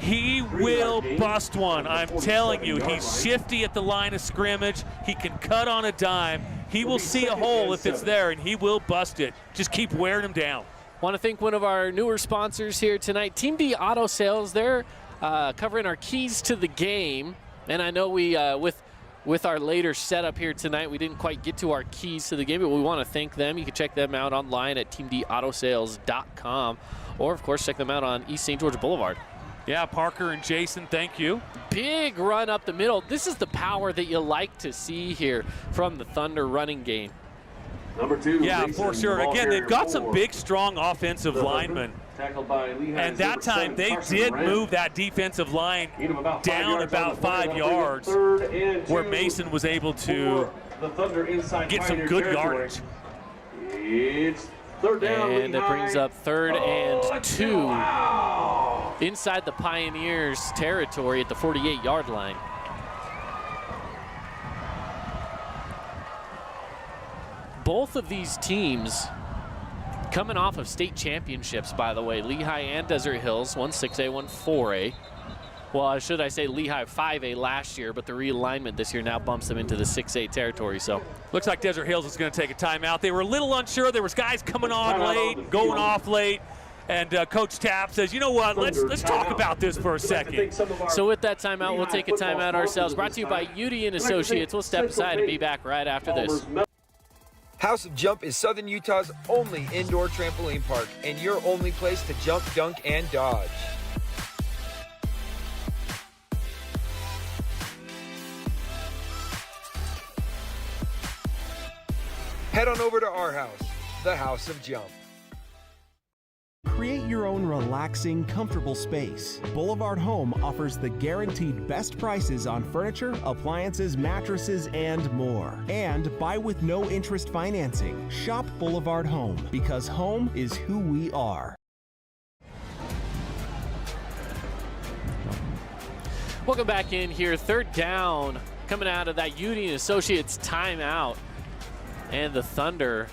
He will bust one, I'm telling you. He's shifty at the line of scrimmage. He can cut on a dime. He will see a hole if it's there, and he will bust it. Just keep wearing him down. Want to thank one of our newer sponsors here tonight, Team D Auto Sales. They're covering our keys to the game. And I know we, with our later setup here tonight, we didn't quite get to our keys to the game, but we want to thank them. You can check them out online at teamdautosales.com, or, of course, check them out on East St. George Boulevard. Yeah, Parker and Jason, thank you. Big run up the middle. This is the power that you like to see here from the Thunder running game. Number 2. Yeah, for sure. Again, they've got some big, strong offensive linemen. And that time they did move that defensive line down about 5 yards, where Mason was able to get some good yardage. It's 3rd down, and it brings up 3rd and 2 inside the Pioneers territory at the 48-yard line. Both of these teams coming off of state championships, by the way. Lehigh and Desert Hills, one 6A, one 4A. Well, should I say Lehigh 5A last year, but the realignment this year now bumps them into the 6A territory. So looks like Desert Hills is going to take a timeout. They were a little unsure. There was guys coming on late, going off late. And Coach Tapp says, you know what, let's talk about this for a second. So with that timeout, we'll take a timeout ourselves. Brought to you by Udy and Associates. We'll step aside and be back right after this. House of Jump is Southern Utah's only indoor trampoline park and your only place to jump, dunk, and dodge. Head on over to our house, the House of Jump. Create your own relaxing, comfortable space. Boulevard Home offers the guaranteed best prices on furniture, appliances, mattresses, and more. And buy with no interest financing. Shop Boulevard Home, because home is who we are. Welcome back in here. Third down coming out of that Union Associates timeout. And the Thunder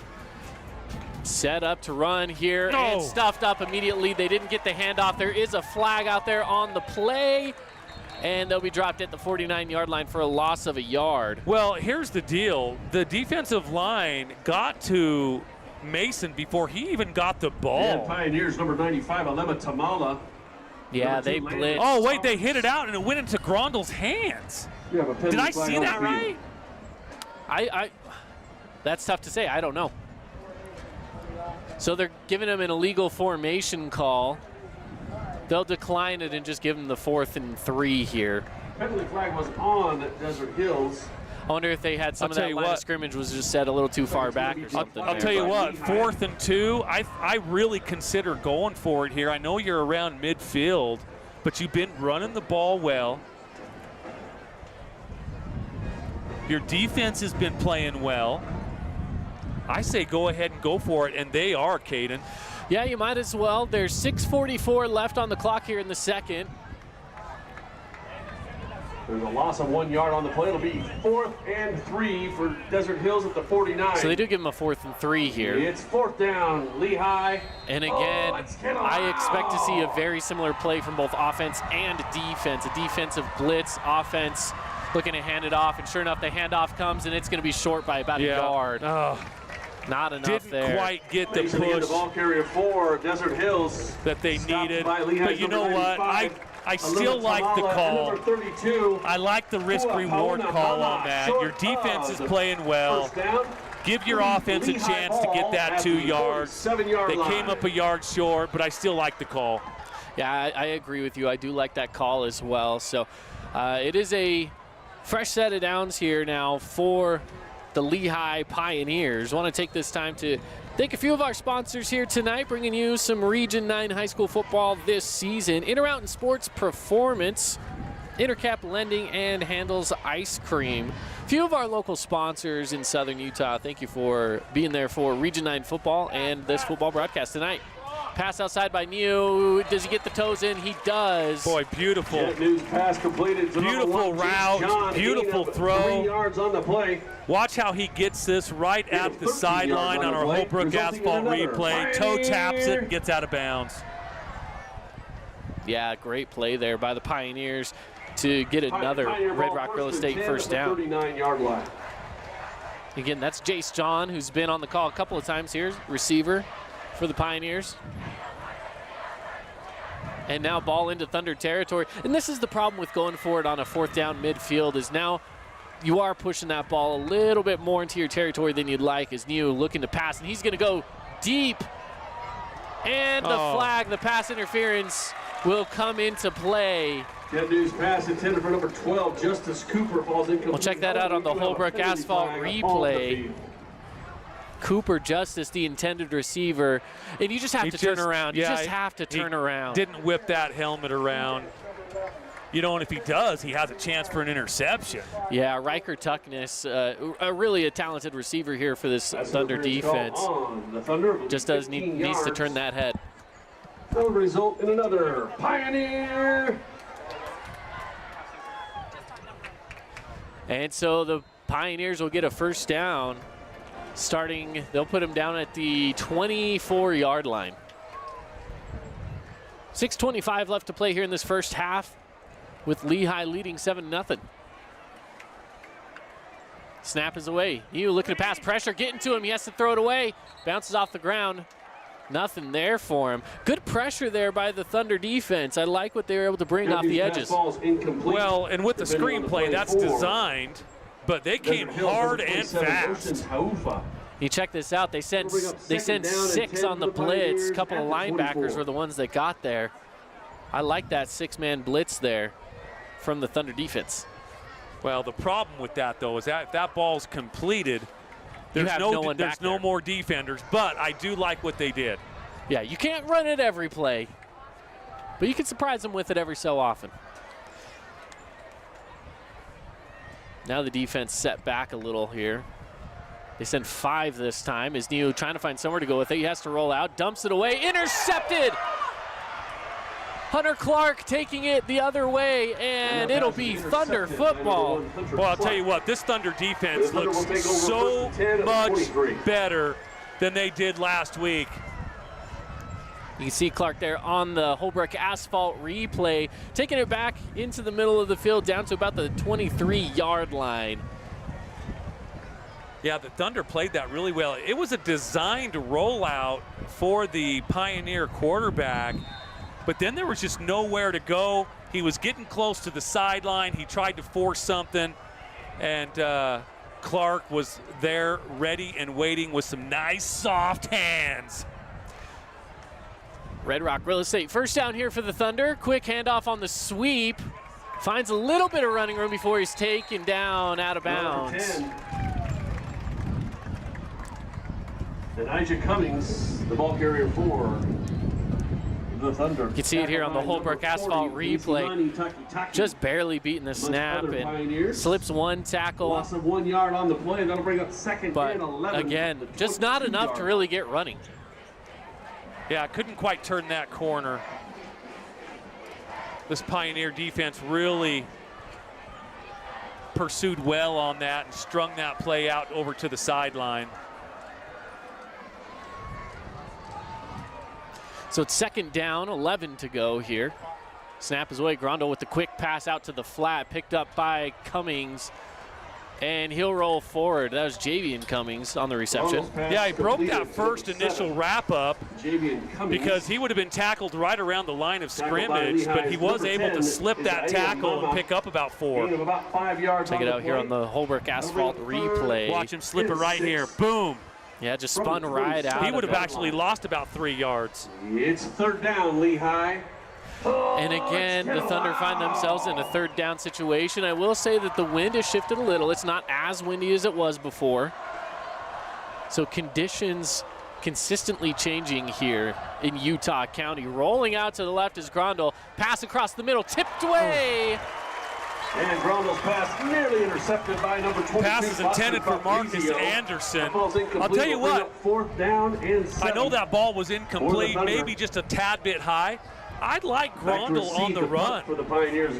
set up to run here and stuffed up immediately. They didn't get the handoff. There is a flag out there on the play, and they'll be dropped at the 49-yard line for a loss of a yard. Well, here's the deal. The defensive line got to Mason before he even got the ball. And Pioneers number 95, Alema Tamala. Yeah, they blitzed. Oh, wait, they hit it out, and it went into Grondel's hands. Did I see that right? That's tough to say. I don't know. So they're giving him an illegal formation call. They'll decline it and just give him the 4th and 3 here. Penalty flag was on Desert Hills. I wonder if they had some of that line of scrimmage was just set a little too far back or something. I'll tell you what, 4th and 2, I really consider going for it here. I know you're around midfield, but you've been running the ball well. Your defense has been playing well. I say go ahead and go for it, and they are, Caden. Yeah, you might as well. There's 6:44 left on the clock here in the second. There's a loss of 1 yard on the play. It'll be 4th and 3 for Desert Hills at the 49. So they do give him a 4th and 3 here. It's 4th down, Lehigh. And again, I expect to see a very similar play from both offense and defense. A defensive blitz, offense looking to hand it off, and sure enough, the handoff comes, and it's going to be short by about a yard. Not enough there. Didn't quite get the push. The ball carrier for Desert Hills that they needed. But you know what? I still like the call. I like the risk-reward call on that. Your defense is playing well. Give your offense a chance to get that 2 yards. They came up a yard short, but I still like the call. Yeah, I agree with you. I do like that call as well. So it is a fresh set of downs here now for the Lehigh Pioneers. I want to take this time to thank a few of our sponsors here tonight, bringing you some Region 9 high school football this season. Intermountain Sports Performance, Intercap Lending, and Handles Ice Cream. A few of our local sponsors in Southern Utah, thank you for being there for Region 9 football and this football broadcast tonight. Pass outside by Neo. Does he get the toes in? He does. Boy, beautiful. News pass completed. Beautiful route, beautiful throw. 3 yards on the play. Watch how he gets this right at the sideline on our Holbrook asphalt replay. Toe taps it and gets out of bounds. Yeah, great play there by the Pioneers to get another Red Rock Real Estate first down. 39-yard line. Again, that's Jace John, who's been on the call a couple of times here, receiver for the Pioneers. And now ball into Thunder territory. And this is the problem with going for it on a 4th down midfield, is now you are pushing that ball a little bit more into your territory than you'd like, as Neo looking to pass, and he's going to go deep. And the flag, the pass interference, will come into play. That news pass intended for number 12, Justice Cooper, falls incomplete. We'll check that out on the Holbrook asphalt replay. Cooper Justice, the intended receiver, and you just have to turn around. You just have to turn around. Didn't whip that helmet around. You know, and if he does, he has a chance for an interception. Yeah, Riker Tuckness, really a talented receiver here for this Thunder defense. Just needs to turn that head. That will result in another Pioneer. And so the Pioneers will get a first down. They'll put him down at the 24-yard line. 6:25 left to play here in this first half, with Lehigh leading 7-0. Snap is away. You looking to pass, pressure, getting to him. He has to throw it away. Bounces off the ground. Nothing there for him. Good pressure there by the Thunder defense. I like what they were able to bring off the edges. Well, and with the screenplay, that's designed. But they came hard and fast. You check this out. They sent 6 on the blitz. A couple of linebackers were the ones that got there. I like that 6-man blitz there from the Thunder defense. Well, the problem with that, though, is that if that ball's completed, there's no more defenders. But I do like what they did. Yeah, you can't run it every play, but you can surprise them with it every so often. Now the defense set back a little here. They send 5 this time. Is Neo trying to find somewhere to go with it? He has to roll out, dumps it away, intercepted! Hunter Clark taking it the other way, and it'll be Thunder football. Well, I'll tell you what, this Thunder defense looks so much better than they did last week. You can see Clark there on the Holbrook asphalt replay, taking it back into the middle of the field down to about the 23-yard line. Yeah, the Thunder played that really well. It was a designed rollout for the Pioneer quarterback, but then there was just nowhere to go. He was getting close to the sideline. He tried to force something, and Clark was there ready and waiting with some nice soft hands. Red Rock Real Estate, first down here for the Thunder. Quick handoff on the sweep. Finds a little bit of running room before he's taken down out of bounds. Elijah Cummings, the ball carrier for the Thunder. You can see it here on the Holbrook asphalt replay. Just barely beating the snap and slips one tackle. Loss of 1 yard on the play. That'll bring up second and 11. Again, just not enough to really get running. Yeah, couldn't quite turn that corner. This Pioneer defense really pursued well on that and strung that play out over to the sideline. So it's second down, 11 to go here. Snap is away. Grondel with the quick pass out to the flat, picked up by Cummings, and he'll roll forward. That was Javian Cummings on the reception. Yeah, he broke that first initial wrap up because he would have been tackled right around the line of scrimmage, but he was able to slip that tackle and pick up about 4. Check it out here on the Holbrook asphalt replay. Watch him slip it right here. Boom. Yeah, just spun right out. He would have actually lost about 3 yards. It's third down, Lehigh. And again, the Thunder find themselves in a third down situation. I will say that the wind has shifted a little. It's not as windy as it was before. So conditions consistently changing here in Utah County. Rolling out to the left is Grondel. Pass across the middle, tipped away. And Grondel's pass nearly intercepted by number 22. Pass is intended for Marcus Anderson. I'll tell you what, fourth down and 7. I know that ball was incomplete, maybe just a tad bit high. I'd like Grondel on the run.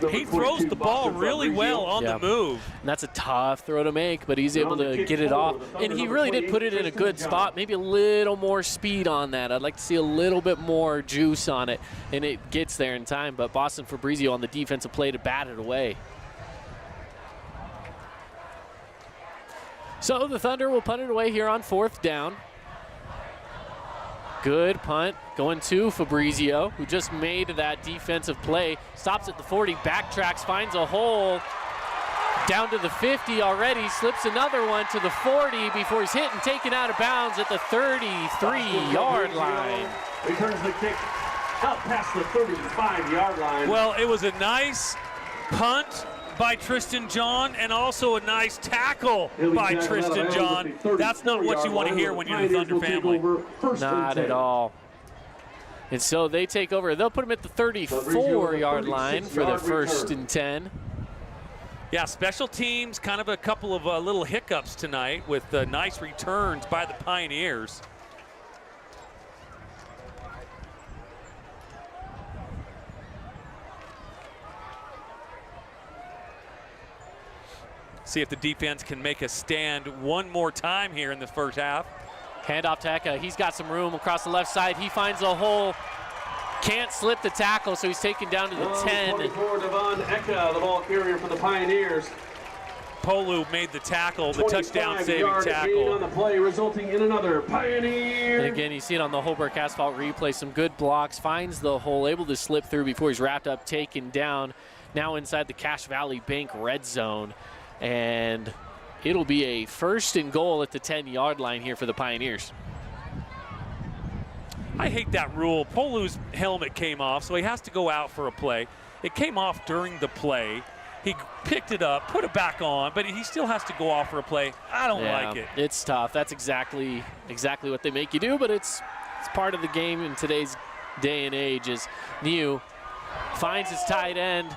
He throws the ball really well on the move. And that's a tough throw to make, but he's able to get it off. And he really did put it in a good spot, maybe a little more speed on that. I'd like to see a little bit more juice on it, and it gets there in time. But Boston Fabrizio on the defensive play to bat it away. So the Thunder will punt it away here on fourth down. Good punt going to Fabrizio, who just made that defensive play. Stops at the 40, backtracks, finds a hole. Down to the 50 already, slips another one to the 40 before he's hit and taken out of bounds at the 33-yard line. Returns the kick out past the 35-yard line. Well, it was a nice punt by Tristan John and also a nice tackle by Tristan John. That's not what you want to hear when you're the Thunder family. Not at all. And so they take over. They'll put him at the 34-yard line for their first and 10. Yeah, special teams, kind of a couple of little hiccups tonight with nice returns by the Pioneers. See if the defense can make a stand one more time here in the first half. Handoff to Eka. He's got some room across the left side. He finds a hole. Can't slip the tackle, so he's taken down to the 10. 24, Devon Eka, the ball carrier for the Pioneers. Polu made the tackle, the touchdown-saving tackle. On the play, resulting in another Pioneer. And again, you see it on the Holbrook asphalt replay. Some good blocks. Finds the hole, able to slip through before he's wrapped up, taken down. Now inside the Cache Valley Bank red zone. And it'll be a first and goal at the 10-yard line here for the Pioneers. I hate that rule. Polu's helmet came off, so he has to go out for a play. It came off during the play. He picked it up, put it back on, but he still has to go off for a play. I don't like it. It's tough. That's exactly what they make you do, but it's It's part of the game in today's day and age. Is Niu finds his tight end.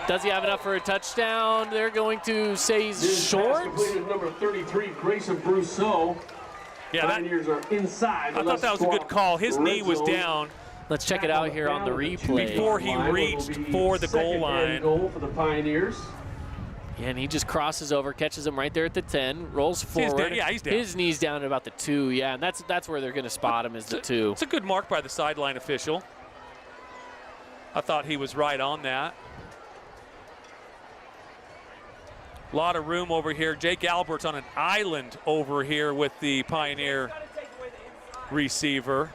Does he have enough for a touchdown? They're going to say he's short. Number 33, Grayson Brousseau. Yeah, Pioneers are inside. I thought that was a good call. His knee was down. Let's check it out here on the replay. Before he reached for the goal line. Goal for the Pioneers. Yeah, and he just crosses over, catches him right there at the 10, rolls forward. He's down. His knee's down at about the 2, yeah, and that's where they're going to spot him, is the 2. It's a good mark by the sideline official. I thought he was right on that. A lot of room over here. Jake Albert's on an island over here with the Pioneer receiver.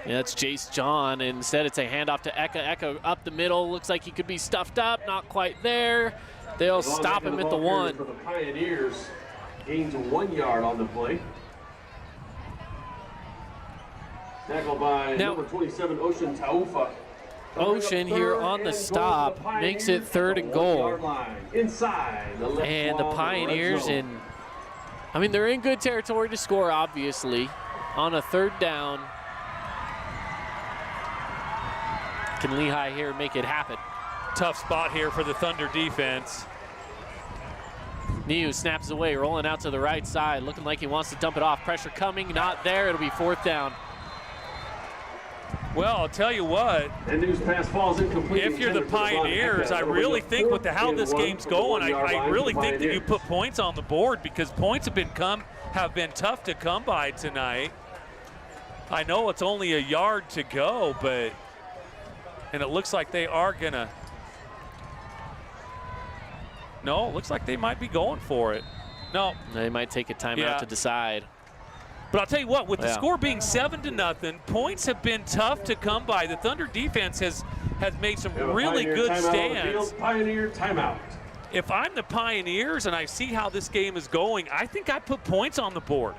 Yeah, that's Jace John. Instead, it's a handoff to Eka. Eka up the middle. Looks like he could be stuffed up. Not quite there. They'll stop him at the 1. For the Pioneers, gains 1 yard on the play. Tackled by number 27, Ocean Taufa. Ocean here on the stop makes it 3rd and goal. And the Pioneers they're in good territory to score, obviously. On a 3rd down. Can Lehigh here make it happen? Tough spot here for the Thunder defense. Niu snaps away, rolling out to the right side, looking like he wants to dump it off. Pressure coming, not there. It'll be 4th down. Well, I'll tell you what. And Niu's pass falls incomplete. If you're the Pioneers, I really think with how this game's going, I really think that you put points on the board, because points have been tough to come by tonight. I know it's only a yard to go, and it looks like they are gonna. No, it looks like they might be going for it. No. They might take a timeout to decide. But I'll tell you what, with the score being 7-0, points have been tough to come by. The Thunder defense has made some really good stands. Pioneer timeout. If I'm the Pioneers and I see how this game is going, I think I put points on the board.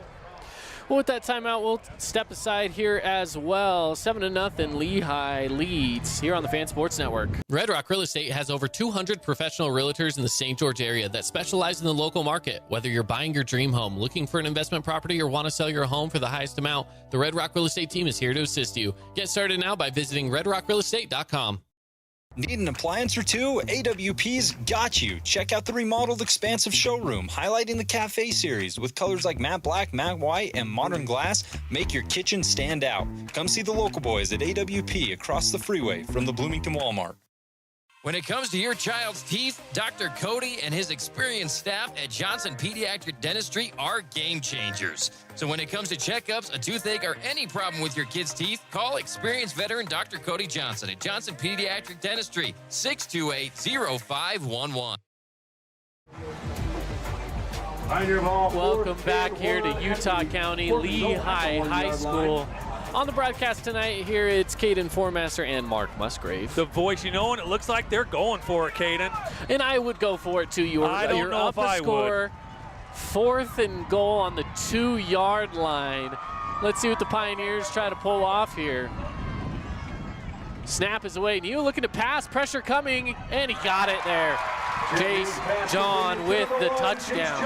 Well, with that timeout, we'll step aside here as well. 7-0, Lehigh leads here on the Fan Sports Network. Red Rock Real Estate has over 200 professional realtors in the St. George area that specialize in the local market. Whether you're buying your dream home, looking for an investment property, or want to sell your home for the highest amount, the Red Rock Real Estate team is here to assist you. Get started now by visiting redrockrealestate.com. Need an appliance or two? AWP's got you. Check out the remodeled expansive showroom, highlighting the Cafe series with colors like matte black, matte white, and modern glass. Make your kitchen stand out. Come see the local boys at AWP across the freeway from the Bloomington Walmart. When it comes to your child's teeth, Dr. Cody and his experienced staff at Johnson Pediatric Dentistry are game changers. So when it comes to checkups, a toothache, or any problem with your kid's teeth, call experienced veteran Dr. Cody Johnson at Johnson Pediatric Dentistry, 628-0511. Welcome back here to Utah County Lehigh High School. On the broadcast tonight here, it's Caden Formaster and Mark Musgrave. The voice, and it looks like they're going for it, Caden. And I would go for it too. You're up a score. 4th and goal on the 2-yard line. Let's see what the Pioneers try to pull off here. Snap is away. Niu looking to pass, pressure coming, and he got it there. Jace John with the touchdown.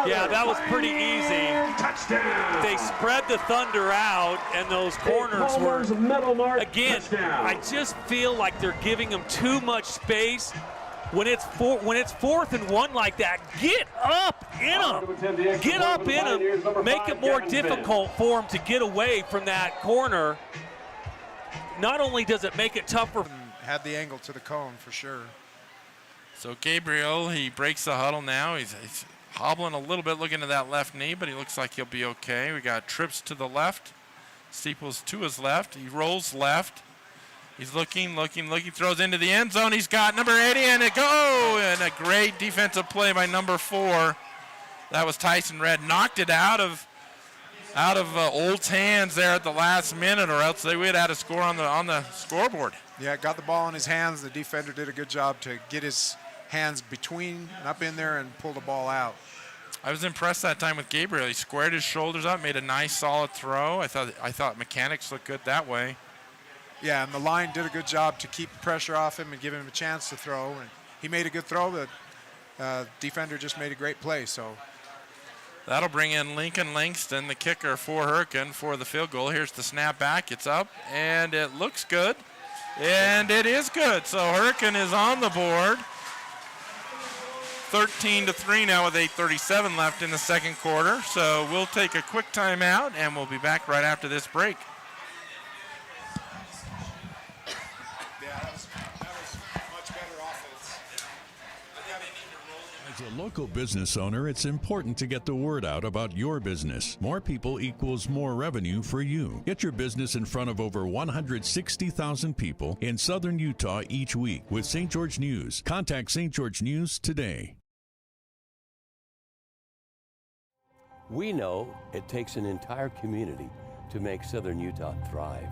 Yeah, that was pretty easy. Touchdown. They spread the Thunder out, and those corners were, again, I just feel like they're giving them too much space. When it's 4th and 1 like that, get up in them. Get up in them. Make it more difficult for them to get away from that corner. Not only does it make it tougher. Had the angle to the cone for sure. So Gabriel, he breaks the huddle now. He's hobbling a little bit, looking at that left knee, but he looks like he'll be okay. We got trips to the left, steeples to his left. He rolls left. He's looking, throws into the end zone. He's got number 80, and it go! And a great defensive play by number 4. That was Tyson Red. Knocked it out of Olds' hands there at the last minute, or else they would have had a score on the scoreboard. Yeah, got the ball in his hands. The defender did a good job to get his hands between and up in there and pull the ball out. I was impressed that time with Gabriel. He squared his shoulders up, made a nice solid throw. I thought mechanics looked good that way. Yeah, and the line did a good job to keep the pressure off him and give him a chance to throw. And he made a good throw. The defender just made a great play. So That'll bring in Lincoln Langston, the kicker for Hurricane, for the field goal. Here's the snap back. It's up, and it looks good. And it is good. So Hurricane is on the board. 13-3 now with 8:37 left in the second quarter. So we'll take a quick timeout, and we'll be back right after this break. As a local business owner, it's important to get the word out about your business. More people equals more revenue for you. Get your business in front of over 160,000 people in southern Utah each week with St. George News. Contact St. George News today. We know it takes an entire community to make southern Utah thrive.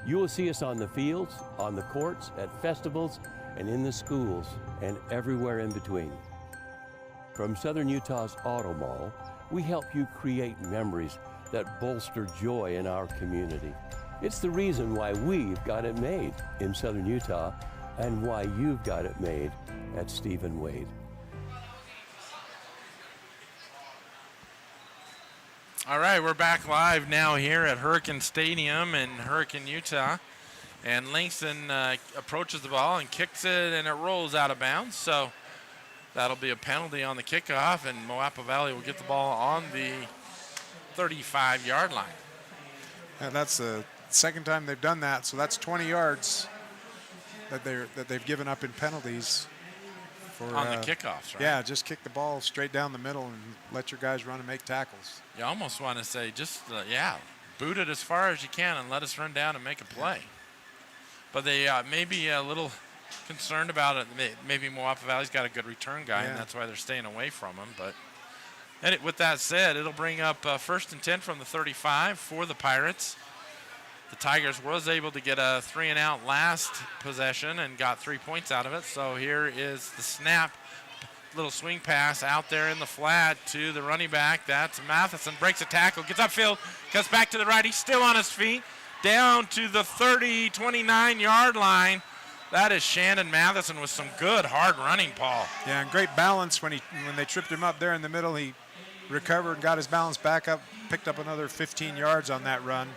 You will see us on the fields, on the courts, at festivals, and in the schools, and everywhere in between. From Southern Utah's Auto Mall, we help you create memories that bolster joy in our community. It's the reason why we've got it made in Southern Utah and why you've got it made at Stephen Wade. All right, we're back live now here at Hurricane Stadium in Hurricane, Utah. And Langston approaches the ball and kicks it, and it rolls out of bounds. So that'll be a penalty on the kickoff, and Moapa Valley will get the ball on the 35-yard line. And that's the second time they've done that, so that's 20 yards that they've given up in penalties. On the kickoffs, right? Yeah, just kick the ball straight down the middle and let your guys run and make tackles. You almost want to say just, boot it as far as you can and let us run down and make a play. But they may be a little concerned about it. Maybe Moapa Valley's got a good return guy, and that's why they're staying away from him. But with that said, it'll bring up 1st and 10 from the 35 for the Pirates. The Tigers was able to get a 3-and-out last possession and got 3 points out of it. So here is the snap. Little swing pass out there in the flat to the running back. That's Matheson. Breaks a tackle, gets upfield, cuts back to the right. He's still on his feet. Down to the 29-yard line. That is Shannon Matheson with some good hard running, Paul. Yeah, and great balance when they tripped him up there in the middle. He recovered, got his balance back up, picked up another 15 yards on that run.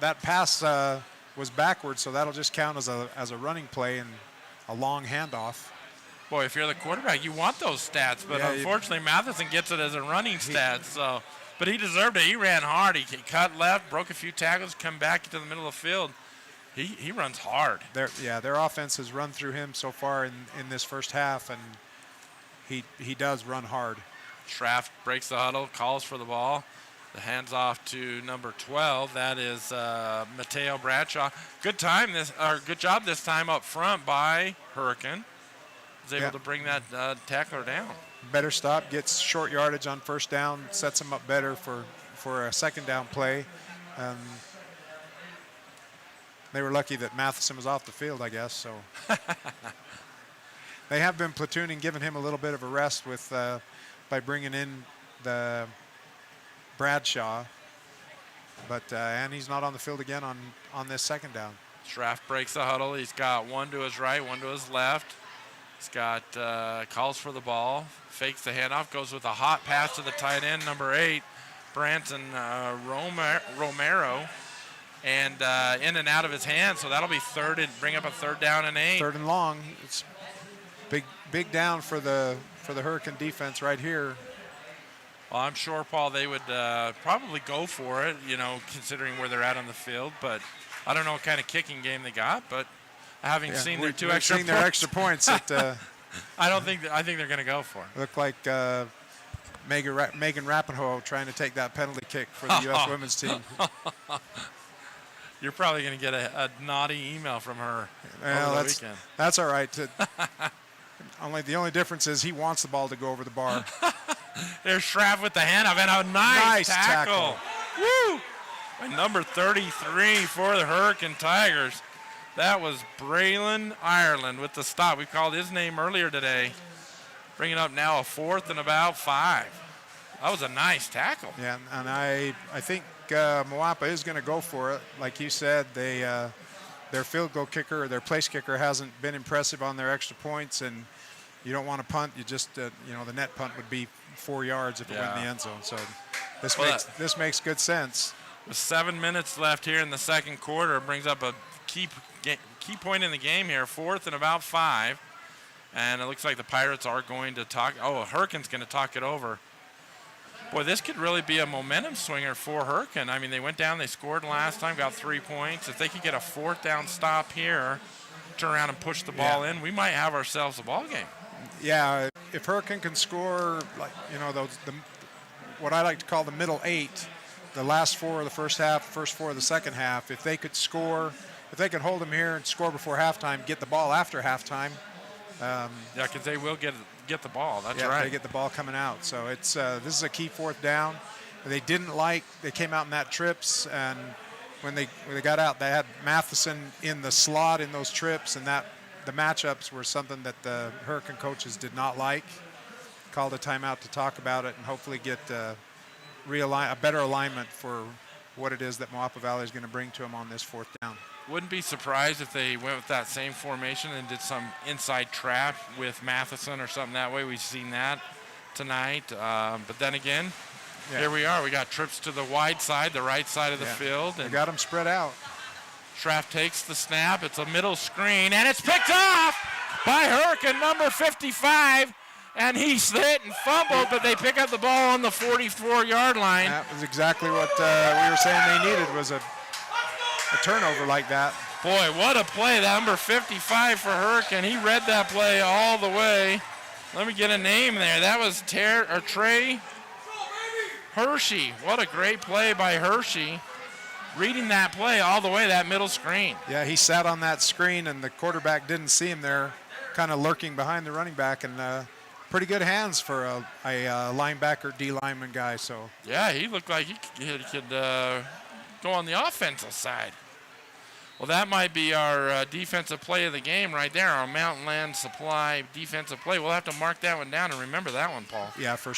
That pass was backwards, so that'll just count as a running play and a long handoff. Boy, if you're the quarterback, you want those stats, but unfortunately Matheson gets it as a running stat. But he deserved it. He ran hard. He cut left, broke a few tackles, come back into the middle of the field. He runs hard. Their offense has run through him so far in this first half, and he does run hard. Schraft breaks the huddle, calls for the ball. The hands off to number 12. That is Mateo Bradshaw. Good job this time up front by Hurricane. Was able to bring that tackler down. Better stop, gets short yardage on first down, sets him up better for a second down play. They were lucky that Matheson was off the field, I guess. So they have been platooning, giving him a little bit of a rest by bringing in the Bradshaw, and he's not on the field again on this second down. Schraft breaks the huddle. He's got one to his right, one to his left. He's got calls for the ball, fakes the handoff, goes with a hot pass to the tight end, number 8, Branson Romero, and in and out of his hands. So that'll be bring up a 3rd down and 8. 3rd and long. It's big down for the Hurricane defense right here. Well, I'm sure, Paul, they would probably go for it, considering where they're at on the field. But I don't know what kind of kicking game they got. But having seen their extra points, I think they're going to go for it. Look like Megan Rapinoe trying to take that penalty kick for the U.S. women's team. You're probably going to get a naughty email from her over the weekend. That's all right. The only difference is he wants the ball to go over the bar. There's Schraft with the handoff and a nice tackle. Woo! And number 33 for the Hurricane Tigers. That was Braylon Ireland with the stop. We called his name earlier today. Bringing up now a 4th and about 5. That was a nice tackle. Yeah, and I think Moapa is going to go for it. Like you said, their field goal kicker or their place kicker hasn't been impressive on their extra points, and you don't want to punt. You just, the net punt would be 4 yards if it went in the end zone. So this makes good sense. With 7 minutes left here in the second quarter, it brings up a key point in the game here, 4th and about 5. And it looks like the Pirates are going to talk. Oh, Hurricane's going to talk it over. Boy, this could really be a momentum swinger for Hurricane. I mean, they went down, they scored last time, got 3 points. If they could get a 4th down stop here, turn around and push the ball in, we might have ourselves a ball game. Yeah, if Hurricane can score, what I like to call the middle 8, the last 4 of the first half, first 4 of the second half, if they could score, if they can hold them here and score before halftime, get the ball after halftime. Because they will get the ball. That's right. They get the ball coming out. So it's this is a key 4th down. They came out in that trips, and when they got out, they had Matheson in the slot in those trips, and that the matchups were something that the Hurricane coaches did not like. Called a timeout to talk about it and hopefully get a better alignment for what it is that Moapa Valley is going to bring to them on this 4th down. Wouldn't be surprised if they went with that same formation and did some inside trap with Matheson or something that way. We've seen that tonight. But then again, here we are. We got trips to the wide side, the right side of the field. And we got them spread out. Schraff takes the snap. It's a middle screen, and it's picked off by Hurricane number 55. And he slid and fumbled, but they pick up the ball on the 44-yard line. That was exactly what we were saying they needed, was a turnover like that. Boy, what a play. That number 55 for Hurricane. He read that play all the way. Let me get a name there. That was Trey Hershey. What a great play by Hershey. Reading that play all the way, that middle screen. Yeah, he sat on that screen, and the quarterback didn't see him there, kind of lurking behind the running back, and pretty good hands for a linebacker, D-lineman guy. So yeah, he looked like he could go on the offensive side. Well, that might be our defensive play of the game right there, our Mountain Land Supply defensive play. We'll have to mark that one down and remember that one, Paul. Yeah, for